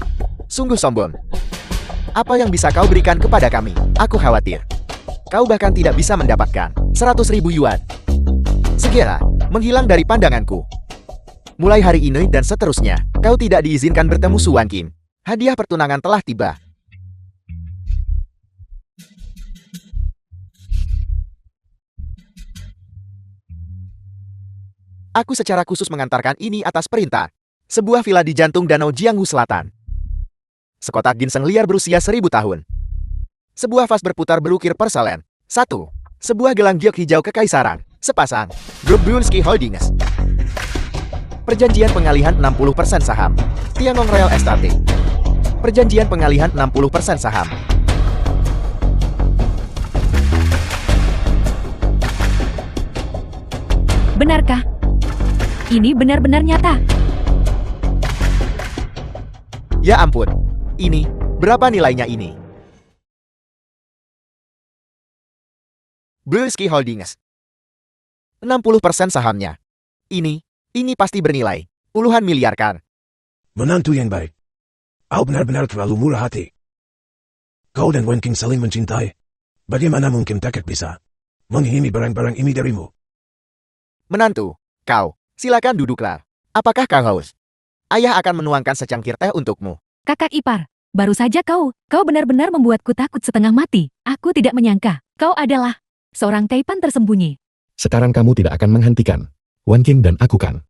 Sungguh sombong. Apa yang bisa kau berikan kepada kami? Aku khawatir. Kau bahkan tidak bisa mendapatkan 100.000 yuan. Segera menghilang dari pandanganku. Mulai hari ini dan seterusnya, kau tidak diizinkan bertemu Su Wan King. Hadiah pertunangan telah tiba. Aku secara khusus mengantarkan ini atas perintah. Sebuah villa di jantung Danau Jianghu Selatan. Sekotak ginseng liar berusia 1000 tahun. Sebuah vas berputar berukir porselen. 1. Sebuah gelang giok hijau kekaisaran. Sepasang. Grup Brunsky Holdings. Perjanjian pengalihan 60% saham. Tiangong Real Estate. Perjanjian pengalihan 60% saham. Benarkah? Ini benar-benar nyata. Ya ampun. Ini, berapa nilainya ini? Brunsky Holdings. 60% sahamnya. Ini pasti bernilai puluhan miliar kan? Menantu yang baik. Kau benar-benar terlalu murah hati. Kau dan Wan King saling mencintai. Bagaimana mungkin takut bisa menghimi barang-barang ini darimu? Menantu, kau, silakan duduklah. Apakah kau haus? Ayah akan menuangkan secangkir teh untukmu. Kakak ipar, baru saja kau benar-benar membuatku takut setengah mati. Aku tidak menyangka, kau adalah seorang taipan tersembunyi. Sekarang kamu tidak akan menghentikan Wan King dan aku kan?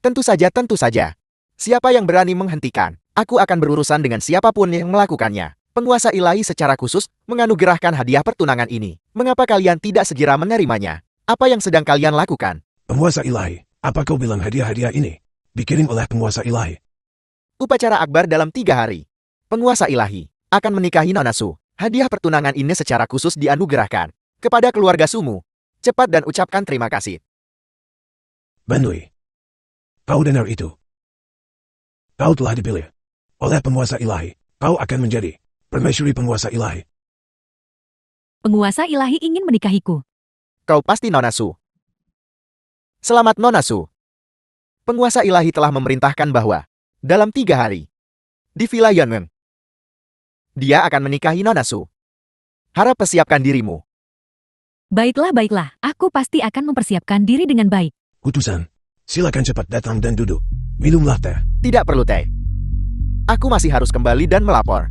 Tentu saja, tentu saja. Siapa yang berani menghentikan? Aku akan berurusan dengan siapapun yang melakukannya. Penguasa ilahi secara khusus menganugerahkan hadiah pertunangan ini. Mengapa kalian tidak segera menerimanya? Apa yang sedang kalian lakukan? Penguasa ilahi, apa kau bilang hadiah-hadiah ini dikirim oleh penguasa ilahi? Upacara akbar dalam 3 hari. Penguasa ilahi akan menikahi Nona Su. Hadiah pertunangan ini secara khusus dianugerahkan kepada keluarga Sumu. Cepat dan ucapkan terima kasih. Bandui, kau dengar itu? Kau telah dipilih oleh penguasa ilahi. Kau akan menjadi permaisuri penguasa ilahi. Penguasa ilahi ingin menikahiku. Kau pasti Nona Su. Selamat Nona Su. Penguasa ilahi telah memerintahkan bahwa dalam 3 hari di Villa Yonmen, dia akan menikahi Nona Su. Harap persiapkan dirimu. Baiklah, baiklah. Aku pasti akan mempersiapkan diri dengan baik. Utusan, silakan cepat datang dan duduk. Minumlah teh. Tidak perlu teh. Aku masih harus kembali dan melapor.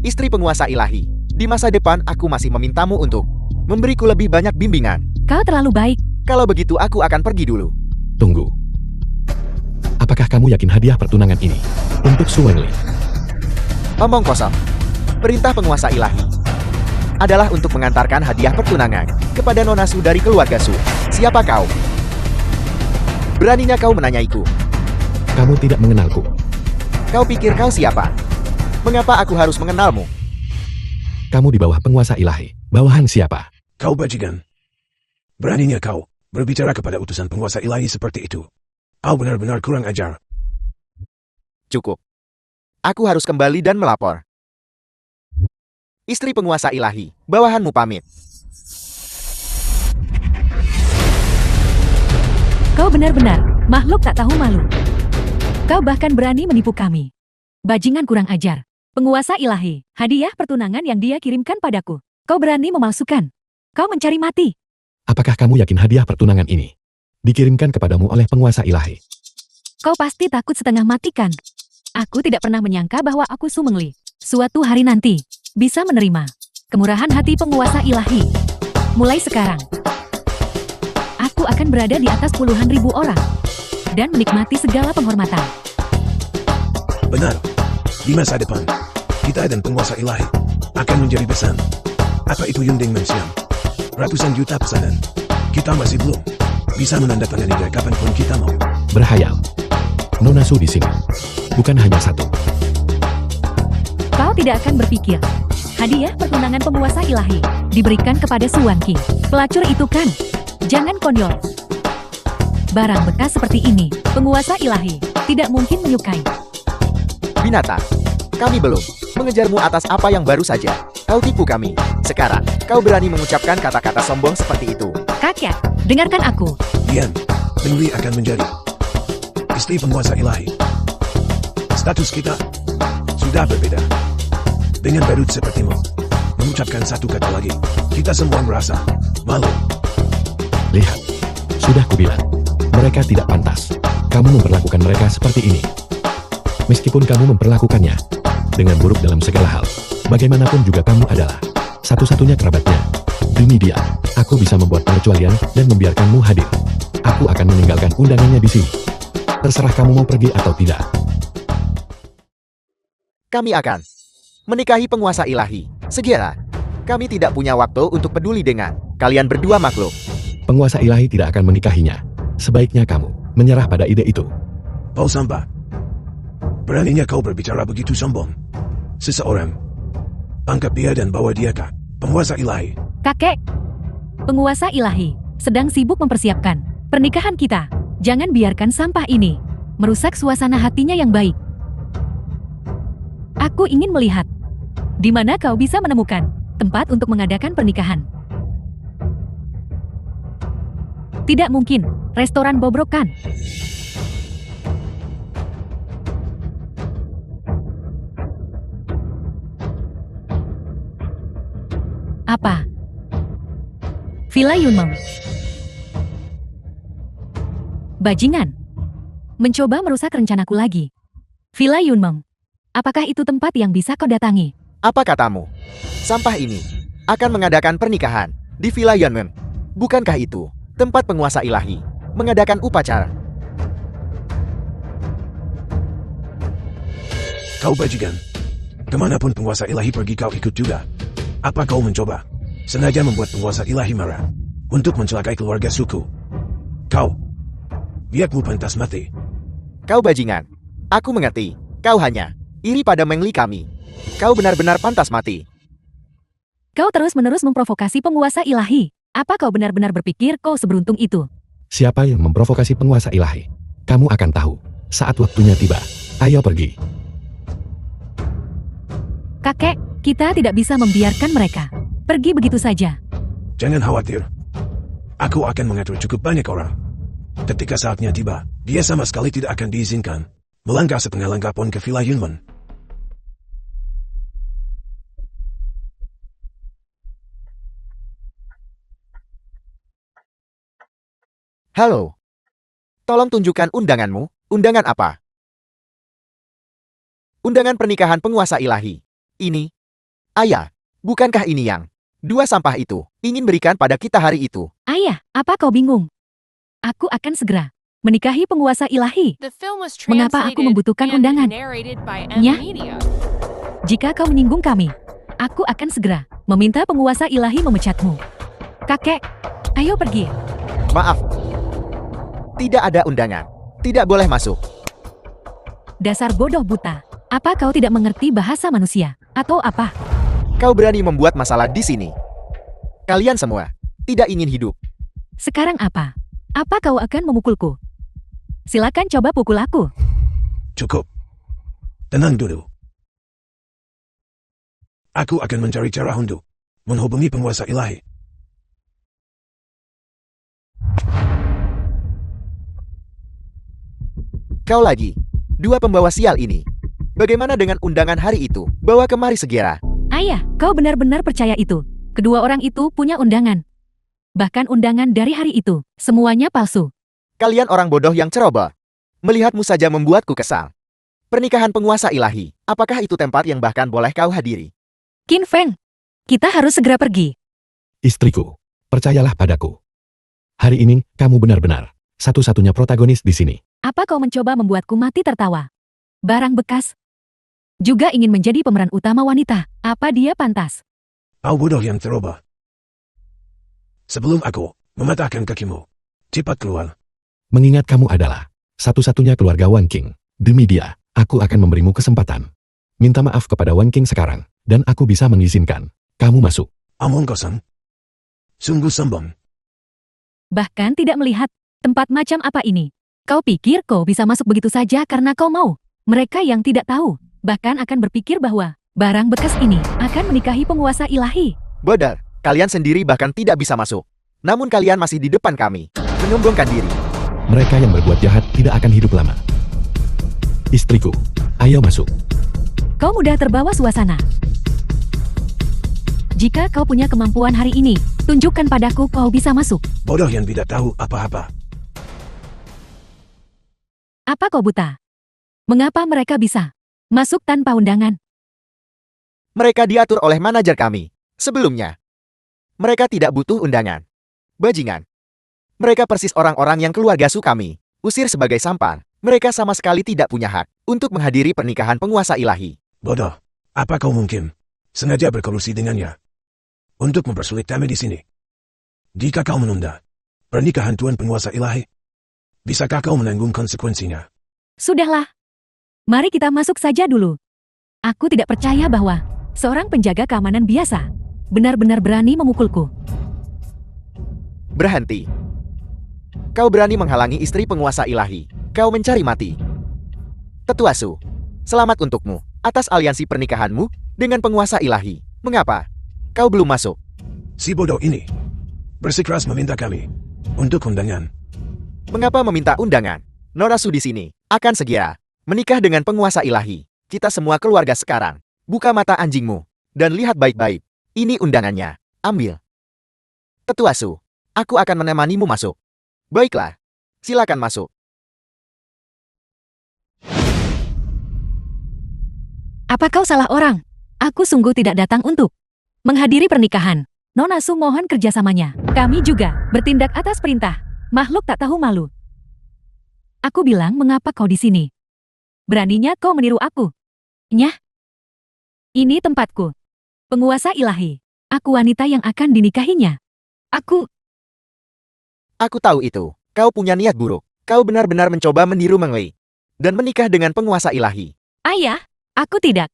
Istri penguasa ilahi, di masa depan aku masih memintamu untuk memberiku lebih banyak bimbingan. Kau terlalu baik. Kalau begitu aku akan pergi dulu. Tunggu. Apakah Apakah kamu yakin hadiah pertunangan ini untuk Su Wengli? Omong kosong. Perintah penguasa ilahi adalah untuk mengantarkan hadiah pertunangan kepada Nona Su dari keluarga Su. Siapa kau? Beraninya kau menanyaiku. Kamu tidak mengenalku. Kau pikir kau siapa? Mengapa aku harus mengenalmu? Kamu di bawah penguasa ilahi. Bawahan siapa? Kau bajingan. Beraninya kau berbicara kepada utusan penguasa ilahi seperti itu. Kau benar-benar kurang ajar. Cukup. Aku harus kembali dan melapor. Istri penguasa ilahi, bawahanmu pamit. Kau benar-benar makhluk tak tahu malu. Kau bahkan berani menipu kami. Bajingan kurang ajar. Penguasa ilahi, hadiah pertunangan yang dia kirimkan padaku. Kau berani memalsukan. Kau mencari mati. Apakah kamu yakin hadiah pertunangan ini dikirimkan kepadamu oleh penguasa ilahi? Kau pasti takut setengah mati kan? Aku tidak pernah menyangka bahwa aku Su Mengli suatu hari nanti bisa menerima kemurahan hati penguasa ilahi. Mulai sekarang, aku akan berada di atas puluhan ribu orang dan menikmati segala penghormatan. Benar. Di masa depan, kita dan penguasa ilahi akan menjadi besan. Apa itu Yunding Mensiam? Ratusan juta pesanan. Kita masih belum bisa menandatanganinya kapanpun kita mau. Berhayal. Nona Su di sini. Bukan hanya satu. Kau tidak akan berpikir hadiah pertunangan penguasa ilahi diberikan kepada Su Wanqi. Pelacur itu kan? Jangan konyol. Barang bekas seperti ini, penguasa ilahi tidak mungkin menyukai. Binatang. Kami belum mengejarmu atas apa yang baru saja. Kau tipu kami. Sekarang, kau berani mengucapkan kata-kata sombong seperti itu. Kakek, dengarkan aku. Dian, Mengli akan menjadi istri penguasa ilahi. Status kita sudah berbeda. Dengan badut sepertimu, mengucapkan satu kata lagi, kita semua merasa malu. Lihat. Sudah kubilang. Mereka tidak pantas. Kamu memperlakukan mereka seperti ini. Meskipun kamu memperlakukannya dengan buruk dalam segala hal, bagaimanapun juga kamu adalah satu-satunya kerabatnya. Demi dia, aku bisa membuat pengecualian dan membiarkanmu hadir. Aku akan meninggalkan undangannya di sini. Terserah kamu mau pergi atau tidak. Kami akan menikahi penguasa ilahi. Segera. Kami tidak punya waktu untuk peduli dengan kalian berdua makhluk. Penguasa ilahi tidak akan menikahinya. Sebaiknya kamu menyerah pada ide itu. Paul Samba, beraninya kau berbicara begitu sombong. Seseorang, angkat dia dan bawa dia ke penguasa ilahi. Kakek, penguasa ilahi sedang sibuk mempersiapkan pernikahan kita. Jangan biarkan sampah ini merusak suasana hatinya yang baik. Aku ingin melihat di mana kau bisa menemukan tempat untuk mengadakan pernikahan. Tidak mungkin, restoran bobrokan. Apa? Villa Yunmeng. Bajingan. Mencoba merusak rencanaku lagi. Villa Yunmeng. Apakah itu tempat yang bisa kau datangi? Apa katamu? Sampah ini akan mengadakan pernikahan di Villa Yunmeng. Bukankah itu tempat penguasa ilahi mengadakan upacara? Kau bajingan. Kemanapun penguasa ilahi pergi kau ikut juga. Apa kau mencoba sengaja membuat penguasa ilahi marah untuk mencelakai keluarga suku? Kau, biakmu pantas mati. Kau bajingan. Aku mengerti. Kau hanya iri pada Mengli kami. Kau benar-benar pantas mati. Kau terus-menerus memprovokasi penguasa ilahi. Apa kau benar-benar berpikir kau seberuntung itu? Siapa yang memprovokasi penguasa ilahi? Kamu akan tahu saat waktunya tiba. Ayo pergi. Kakek, kita tidak bisa membiarkan mereka pergi begitu saja. Jangan khawatir. Aku akan mengatur cukup banyak orang. Ketika saatnya tiba, dia sama sekali tidak akan diizinkan melangkah setengah langkah pun ke Villa Yunmeng. Halo. Tolong tunjukkan undanganmu. Undangan apa? Undangan pernikahan penguasa ilahi. Ini. Ayah, bukankah ini yang dua sampah itu ingin berikan pada kita hari itu? Ayah, apa kau bingung? Aku akan segera Menikahi penguasa ilahi. The film was Mengapa aku translated membutuhkan and undangan? narrated by M Nyah? Media. Jika kau menyinggung kami, aku akan segera meminta penguasa ilahi memecatmu. Kakek, ayo pergi. Maaf. Tidak ada undangan. Tidak boleh masuk. Dasar bodoh buta. Apa kau tidak mengerti bahasa manusia? Atau apa? Kau berani membuat masalah di sini. Kalian semua tidak ingin hidup. Sekarang apa? Apa kau akan memukulku? Silakan coba pukul aku. Cukup. Tenang dulu. Aku akan mencari cara untuk menghubungi penguasa ilahi. Kau lagi. Dua pembawa sial ini. Bagaimana dengan undangan hari itu? Bawa kemari segera. Ayah, kau benar-benar percaya itu. Kedua orang itu punya undangan. Bahkan undangan dari hari itu, semuanya palsu. Kalian orang bodoh yang ceroboh. Melihatmu saja membuatku kesal. Pernikahan penguasa ilahi. Apakah itu tempat yang bahkan boleh kau hadiri? Qin Feng, kita harus segera pergi. Istriku, percayalah padaku. Hari ini, kamu benar-benar satu-satunya protagonis di sini. Apa kau mencoba membuatku mati tertawa? Barang bekas. Juga ingin menjadi pemeran utama wanita. Apa dia pantas? Kau bodoh yang ceroboh. Sebelum aku mematahkan kakimu, cepat keluar. Mengingat kamu adalah satu-satunya keluarga Wan King, demi dia, aku akan memberimu kesempatan. Minta maaf kepada Wan King sekarang, dan aku bisa mengizinkan kamu masuk. Omong kosong. Sungguh sombong. Bahkan tidak melihat tempat macam apa ini. Kau pikir kau bisa masuk begitu saja karena kau mau? Mereka yang tidak tahu, bahkan akan berpikir bahwa barang bekas ini akan menikahi penguasa ilahi. Bodoh. Kalian sendiri bahkan tidak bisa masuk. Namun kalian masih di depan kami. Menyombongkan diri. Mereka yang berbuat jahat tidak akan hidup lama. Istriku, ayo masuk. Kau mudah terbawa suasana. Jika kau punya kemampuan hari ini, tunjukkan padaku kau bisa masuk. Bodoh yang tidak tahu apa-apa. Apa kau buta? Mengapa mereka bisa masuk tanpa undangan? Mereka diatur oleh manajer kami. Sebelumnya. Mereka tidak butuh undangan. Bajingan. Mereka persis orang-orang yang keluarga su kami. Usir sebagai sampan. Mereka sama sekali tidak punya hak untuk menghadiri pernikahan penguasa ilahi. Bodoh. Apa kau mungkin sengaja berkolusi dengannya untuk mempersulit kami di sini? Jika kau menunda pernikahan Tuan Penguasa Ilahi, bisakah kau menanggung konsekuensinya? Sudahlah. Mari kita masuk saja dulu. Aku tidak percaya bahwa seorang penjaga keamanan biasa benar-benar berani memukulku. Berhenti. Kau berani menghalangi istri penguasa ilahi. Kau mencari mati. Tetua Su, selamat untukmu atas aliansi pernikahanmu dengan penguasa ilahi. Mengapa kau belum masuk? Si bodoh ini bersikeras meminta kami untuk undangan. Mengapa meminta undangan? Nona Su di sini akan segera menikah dengan penguasa ilahi. Kita semua keluarga sekarang. Buka mata anjingmu dan lihat baik-baik. Ini undangannya. Ambil. Tetua Su, aku akan menemanimu masuk. Baiklah. Silakan masuk. Apa kau salah orang? Aku sungguh tidak datang untuk menghadiri pernikahan. Nona Su mohon kerjasamanya. Kami juga bertindak atas perintah. Makhluk tak tahu malu. Aku bilang mengapa kau di sini? Beraninya kau meniru aku. Nyah. Ini tempatku. Penguasa ilahi. Aku wanita yang akan dinikahinya. Aku Tahu itu. Kau punya niat buruk. Kau benar-benar mencoba meniru Meng Lei dan menikah dengan penguasa ilahi. Ayah, aku tidak.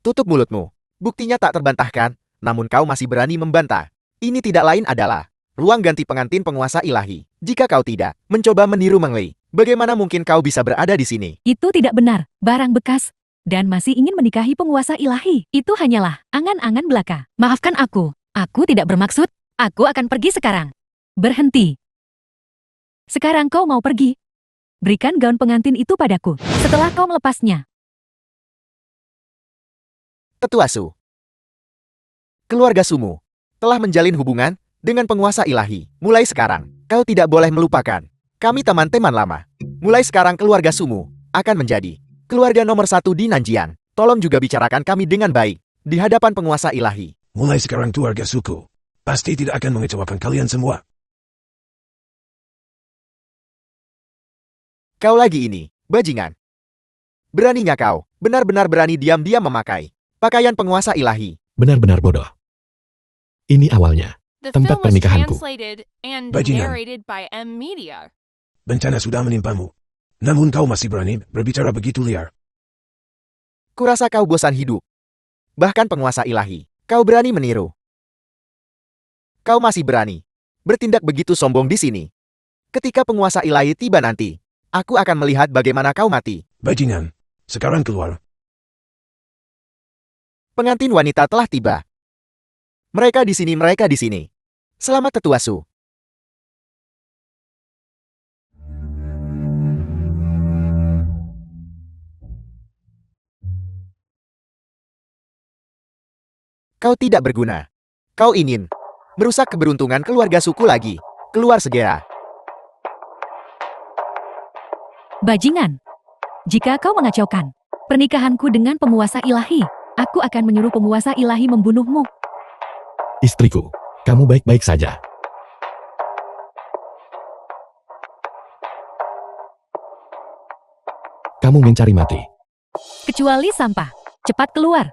Tutup mulutmu. Buktinya tak terbantahkan, namun kau masih berani membantah. Ini tidak lain adalah ruang ganti pengantin penguasa ilahi. Jika kau tidak mencoba meniru Meng Lei, bagaimana mungkin kau bisa berada di sini? Itu tidak benar. Barang bekas. Dan masih ingin menikahi penguasa ilahi. Itu hanyalah angan-angan belaka. Maafkan aku. Aku tidak bermaksud. Aku akan pergi sekarang. Berhenti. Sekarang kau mau pergi. Berikan gaun pengantin itu padaku. Setelah kau melepasnya. Tetua Su. Keluarga Sumu telah menjalin hubungan dengan penguasa ilahi. Mulai sekarang, kau tidak boleh melupakan. Kami teman-teman lama. Mulai sekarang keluarga Sumu akan menjadi keluarga nomor 1 di Nanjian. Tolong juga bicarakan kami dengan baik di hadapan penguasa ilahi. Mulai sekarang keluarga suku pasti tidak akan mengecewakan kalian semua. Kau lagi ini, bajingan. Beraninya kau, benar-benar berani diam-diam memakai pakaian penguasa ilahi. Benar-benar bodoh. Ini awalnya. The Tempat film was pernikahanku. translated and Bajingan. narrated by M Media. Bencana sudah menimpamu. Namun kau masih berani berbicara begitu liar. Kurasa kau bosan hidup. Bahkan penguasa ilahi, kau berani meniru. Kau masih berani bertindak begitu sombong di sini. Ketika penguasa ilahi tiba nanti, aku akan melihat bagaimana kau mati. Bajingan, sekarang keluar. Pengantin wanita telah tiba. Mereka di sini, mereka di sini. Selamat tetua Su. Kau tidak berguna. Kau ingin merusak keberuntungan keluarga suku lagi. Keluar segera. Bajingan. Jika kau mengacaukan pernikahanku dengan penguasa ilahi, aku akan menyuruh penguasa ilahi membunuhmu. Istriku, kamu baik-baik saja. Kamu mencari mati. Kecuali sampah. Cepat keluar.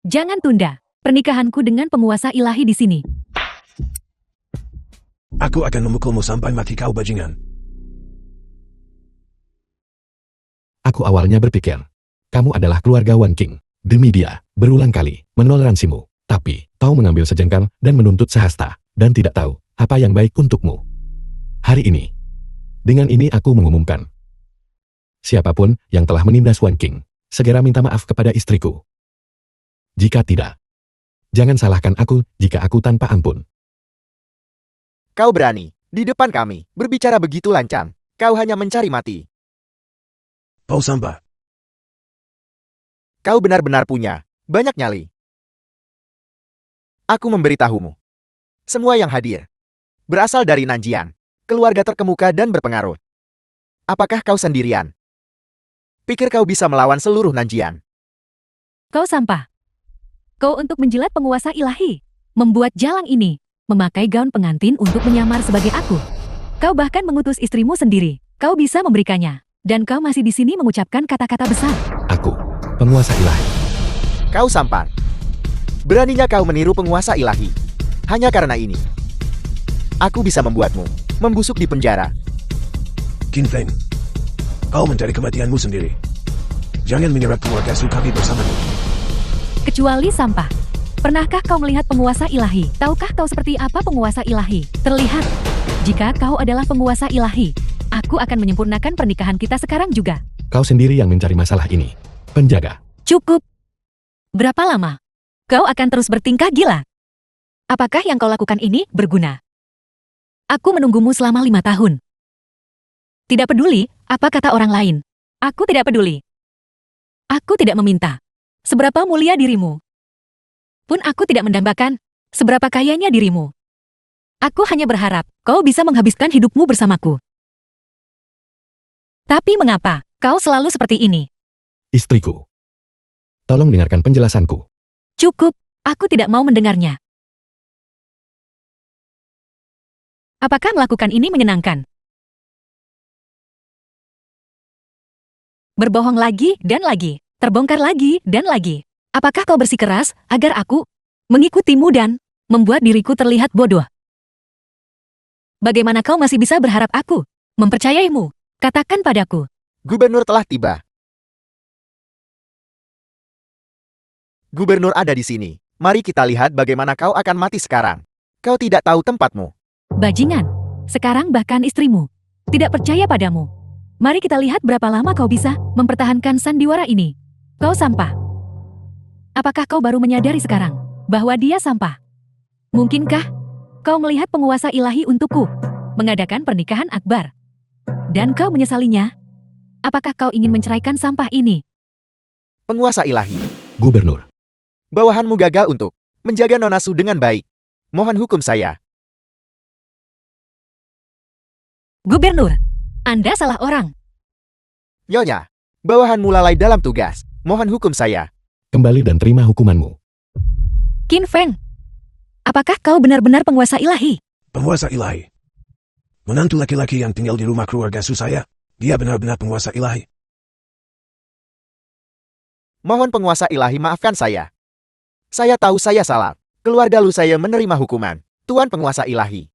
Jangan tunda pernikahanku dengan penguasa ilahi di sini. Aku akan memukulmu sampai mati kau bajingan. Aku awalnya berpikir, kamu adalah keluarga Wan King. Demi dia, berulang kali menoleransimu. Tapi, kau mengambil sejengkal dan menuntut sehasta, dan tidak tahu apa yang baik untukmu. Hari ini, dengan ini aku mengumumkan. Siapapun yang telah menindas Wan King, segera minta maaf kepada istriku. Jika tidak, jangan salahkan aku jika aku tanpa ampun. Kau berani di depan kami berbicara begitu lancang. Kau hanya mencari mati. Pau Samba, Kau benar-benar punya banyak nyali. Aku memberitahumu. Semua yang hadir berasal dari Nanjian, keluarga terkemuka dan berpengaruh. Apakah kau sendirian? Pikir kau bisa melawan seluruh Nanjian? Kau sampah. Kau untuk menjilat penguasa ilahi, membuat jalang ini, memakai gaun pengantin untuk menyamar sebagai aku. Kau bahkan mengutus istrimu sendiri. Kau bisa memberikannya. Dan kau masih di sini mengucapkan kata-kata besar. Aku, penguasa ilahi. Kau sampan. Beraninya kau meniru penguasa ilahi. Hanya karena ini, aku bisa membuatmu membusuk di penjara. Qin Feng, kau mencari kematianmu sendiri. Jangan menyerap keluarga Su kami bersamamu. Kecuali sampah. Pernahkah kau melihat penguasa ilahi? Tahukah kau seperti apa penguasa ilahi? Terlihat. Jika kau adalah penguasa ilahi, aku akan menyempurnakan pernikahan kita sekarang juga. Kau sendiri yang mencari masalah ini. Penjaga. Cukup. Berapa lama? Kau akan terus bertingkah gila. Apakah yang kau lakukan ini berguna? Aku menunggumu selama 5 tahun. Tidak peduli apa kata orang lain. Aku tidak peduli. Aku tidak meminta seberapa mulia dirimu. Pun aku tidak mendambakan seberapa kayanya dirimu. Aku hanya berharap kau bisa menghabiskan hidupmu bersamaku. Tapi mengapa kau selalu seperti ini? Istriku. Tolong dengarkan penjelasanku. Cukup, aku tidak mau mendengarnya. Apakah melakukan ini menyenangkan? Berbohong lagi dan lagi, terbongkar lagi dan lagi. Apakah kau bersikeras agar aku mengikutimu dan membuat diriku terlihat bodoh? Bagaimana kau masih bisa berharap aku mempercayaimu? Katakan padaku. Gubernur telah tiba. Gubernur ada di sini. Mari kita lihat bagaimana kau akan mati sekarang. Kau tidak tahu tempatmu. Bajingan, sekarang bahkan istrimu tidak percaya padamu. Mari kita lihat berapa lama kau bisa mempertahankan sandiwara ini. Kau sampah. Apakah kau baru menyadari sekarang bahwa dia sampah? Mungkinkah kau melihat penguasa ilahi untukku mengadakan pernikahan akbar? Dan kau menyesalinya? Apakah kau ingin menceraikan sampah ini? Penguasa ilahi. Gubernur. Bawahanmu gagal untuk menjaga Nona Su dengan baik. Mohon hukum saya. Gubernur, Anda salah orang. Nyonya, bawahanmu lalai dalam tugas. Mohon hukum saya. Kembali dan terima hukumanmu. Qin Feng, apakah kau benar-benar penguasa ilahi? Penguasa ilahi. Menantu laki-laki yang tinggal di rumah keluarga Su saya. Dia benar-benar penguasa ilahi. Mohon penguasa ilahi maafkan saya. Saya tahu saya salah. Keluarga Lu saya menerima hukuman. Tuan penguasa ilahi.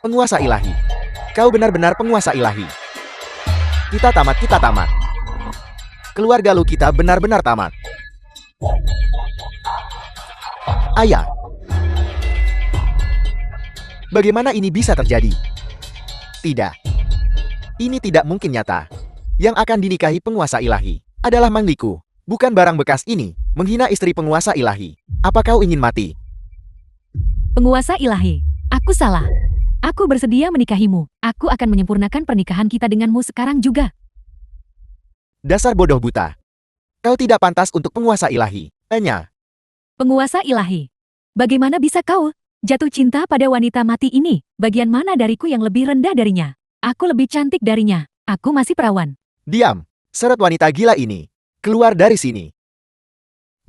Penguasa ilahi. Kau benar-benar penguasa ilahi. Kita tamat, kita tamat. Keluarga Lu kita benar-benar tamat. Ayah. Bagaimana ini bisa terjadi? Tidak. Ini tidak mungkin nyata. Yang akan dinikahi penguasa ilahi adalah Mangliku, bukan barang bekas ini, menghina istri penguasa ilahi. Apa kau ingin mati? Penguasa ilahi, aku salah. Aku bersedia menikahimu. Aku akan menyempurnakan pernikahan kita denganmu sekarang juga. Dasar bodoh buta. Kau tidak pantas untuk penguasa ilahi. Enya. Penguasa ilahi, bagaimana bisa kau jatuh cinta pada wanita mati ini? Bagian mana dariku yang lebih rendah darinya? Aku lebih cantik darinya. Aku masih perawan. Diam. Seret wanita gila ini. Keluar dari sini.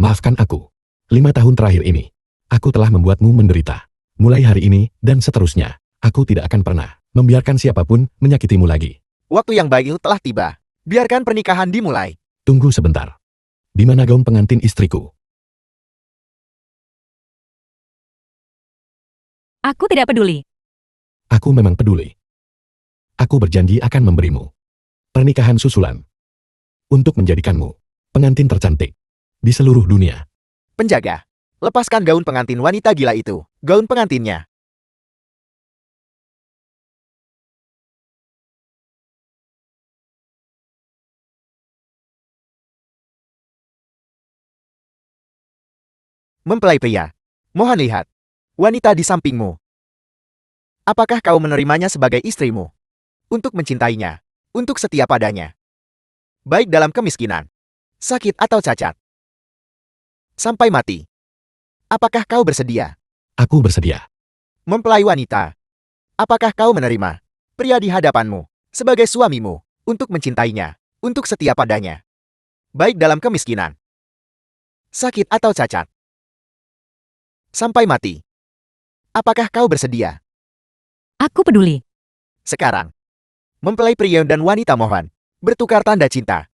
Maafkan aku. 5 tahun terakhir ini, aku telah membuatmu menderita. Mulai hari ini dan seterusnya, aku tidak akan pernah membiarkan siapapun menyakitimu lagi. Waktu yang baik telah tiba. Biarkan pernikahan dimulai. Tunggu sebentar. Di mana gaun pengantin istriku? Aku tidak peduli. Aku memang peduli. Aku berjanji akan memberimu pernikahan susulan untuk menjadikanmu pengantin tercantik di seluruh dunia. Penjaga. Lepaskan gaun pengantin wanita gila itu. Gaun pengantinnya. Mempelai pria. Mohon lihat. Wanita di sampingmu. Apakah kau menerimanya sebagai istrimu? Untuk mencintainya. Untuk setia padanya. Baik dalam kemiskinan. Sakit atau cacat. Sampai mati. Apakah kau bersedia? Aku bersedia. Mempelai wanita. Apakah kau menerima pria di hadapanmu sebagai suamimu untuk mencintainya, untuk setia padanya? Baik dalam kemiskinan. Sakit atau cacat. Sampai mati. Apakah kau bersedia? Aku peduli. Sekarang. Mempelai pria dan wanita mohon bertukar tanda cinta.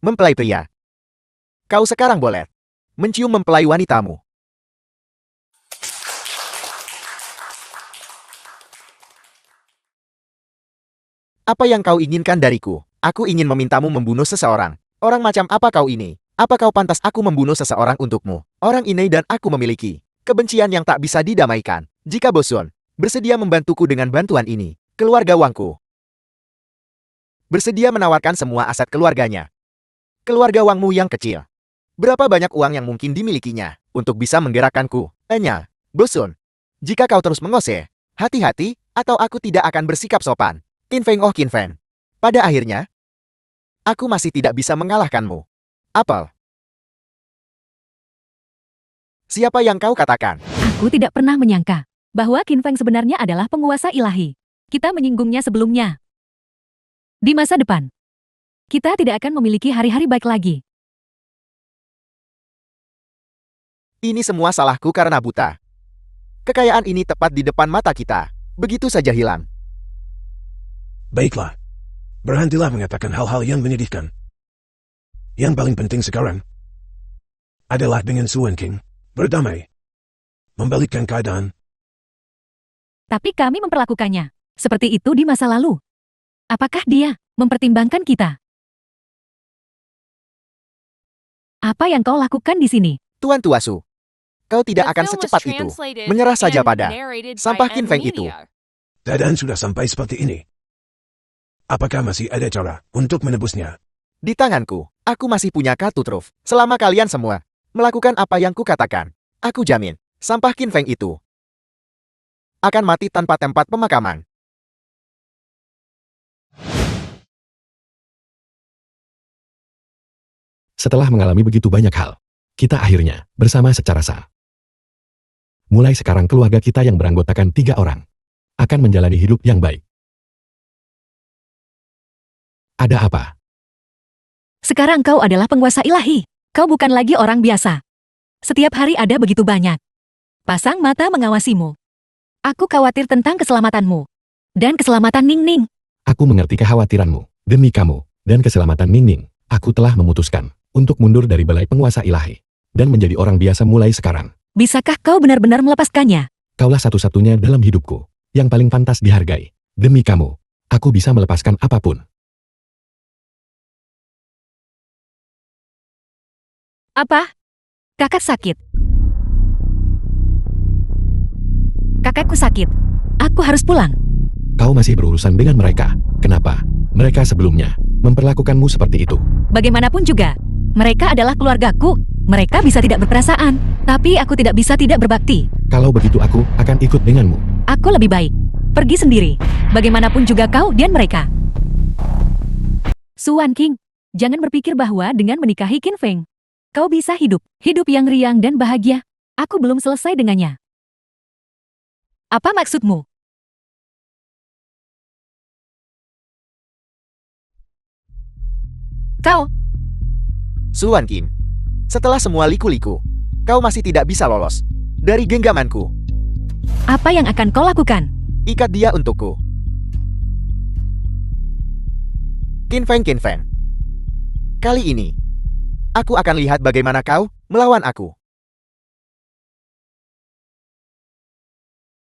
Mempelai pria. Kau sekarang boleh mencium mempelai wanitamu. Apa yang kau inginkan dariku? Aku ingin memintamu membunuh seseorang. Orang macam apa kau ini? Apa kau pantas aku membunuh seseorang untukmu? Orang ini dan aku memiliki kebencian yang tak bisa didamaikan. Jika bosun, bersedia membantuku dengan bantuan ini. Keluarga Wangku bersedia menawarkan semua aset keluarganya. Keluarga Wangmu yang kecil. Berapa banyak uang yang mungkin dimilikinya untuk bisa menggerakkanku? Enya, bosun. Jika kau terus mengose, hati-hati, atau aku tidak akan bersikap sopan. Qin Feng, oh Qin Feng. Pada akhirnya, aku masih tidak bisa mengalahkanmu. Apel. Siapa yang kau katakan? Aku tidak pernah menyangka bahwa Qin Feng sebenarnya adalah penguasa ilahi. Kita menyinggungnya sebelumnya. Di masa depan, kita tidak akan memiliki hari-hari baik lagi. Ini semua salahku karena buta. Kekayaan ini tepat di depan mata kita. Begitu saja hilang. Baiklah. Berhentilah mengatakan hal-hal yang menyedihkan. Yang paling penting sekarang adalah dengan Suan King berdamai. Membalikkan keadaan. Tapi kami memperlakukannya seperti itu di masa lalu. Apakah dia mempertimbangkan kita? Apa yang kau lakukan di sini? Tuan Tuasu, kau tidak The akan film was secepat itu translated menyerah saja and pada narrated by sampah Qin Feng itu. Media. Keadaan sudah sampai seperti ini. Apakah masih ada cara untuk menebusnya? Di tanganku, aku masih punya kartu truf. Selama kalian semua melakukan apa yang kukatakan, aku jamin, sampah Qin Feng itu akan mati tanpa tempat pemakaman. Setelah mengalami begitu banyak hal, kita akhirnya bersama secara sah. Mulai sekarang keluarga kita yang beranggotakan 3 orang akan menjalani hidup yang baik. Ada apa? Sekarang kau adalah penguasa ilahi. Kau bukan lagi orang biasa. Setiap hari ada begitu banyak pasang mata mengawasimu. Aku khawatir tentang keselamatanmu. Dan keselamatan Ning Ning. Aku mengerti kekhawatiranmu. Demi kamu dan keselamatan Ning Ning, aku telah memutuskan untuk mundur dari balai penguasa ilahi dan menjadi orang biasa mulai sekarang. Bisakah kau benar-benar melepaskannya? Kaulah satu-satunya dalam hidupku yang paling pantas dihargai. Demi kamu, aku bisa melepaskan apapun. Apa? Kakak sakit. Kakakku sakit. Aku harus pulang. Kau masih berurusan dengan mereka. Kenapa? Mereka sebelumnya memperlakukanmu seperti itu. Bagaimanapun juga, mereka adalah keluargaku. Mereka bisa tidak berperasaan, tapi aku tidak bisa tidak berbakti. Kalau begitu aku akan ikut denganmu. Aku lebih baik pergi sendiri. Bagaimanapun juga kau dan mereka. Suan King, jangan berpikir bahwa dengan menikahi Qin Feng, kau bisa hidup yang riang dan bahagia. Aku belum selesai dengannya. Apa maksudmu? Kau, Suan Kim, setelah semua liku-liku, kau masih tidak bisa lolos dari genggamanku. apa yang akan kau lakukan? Ikat dia untukku. Qin Feng. Kali ini, aku akan lihat bagaimana kau melawan aku.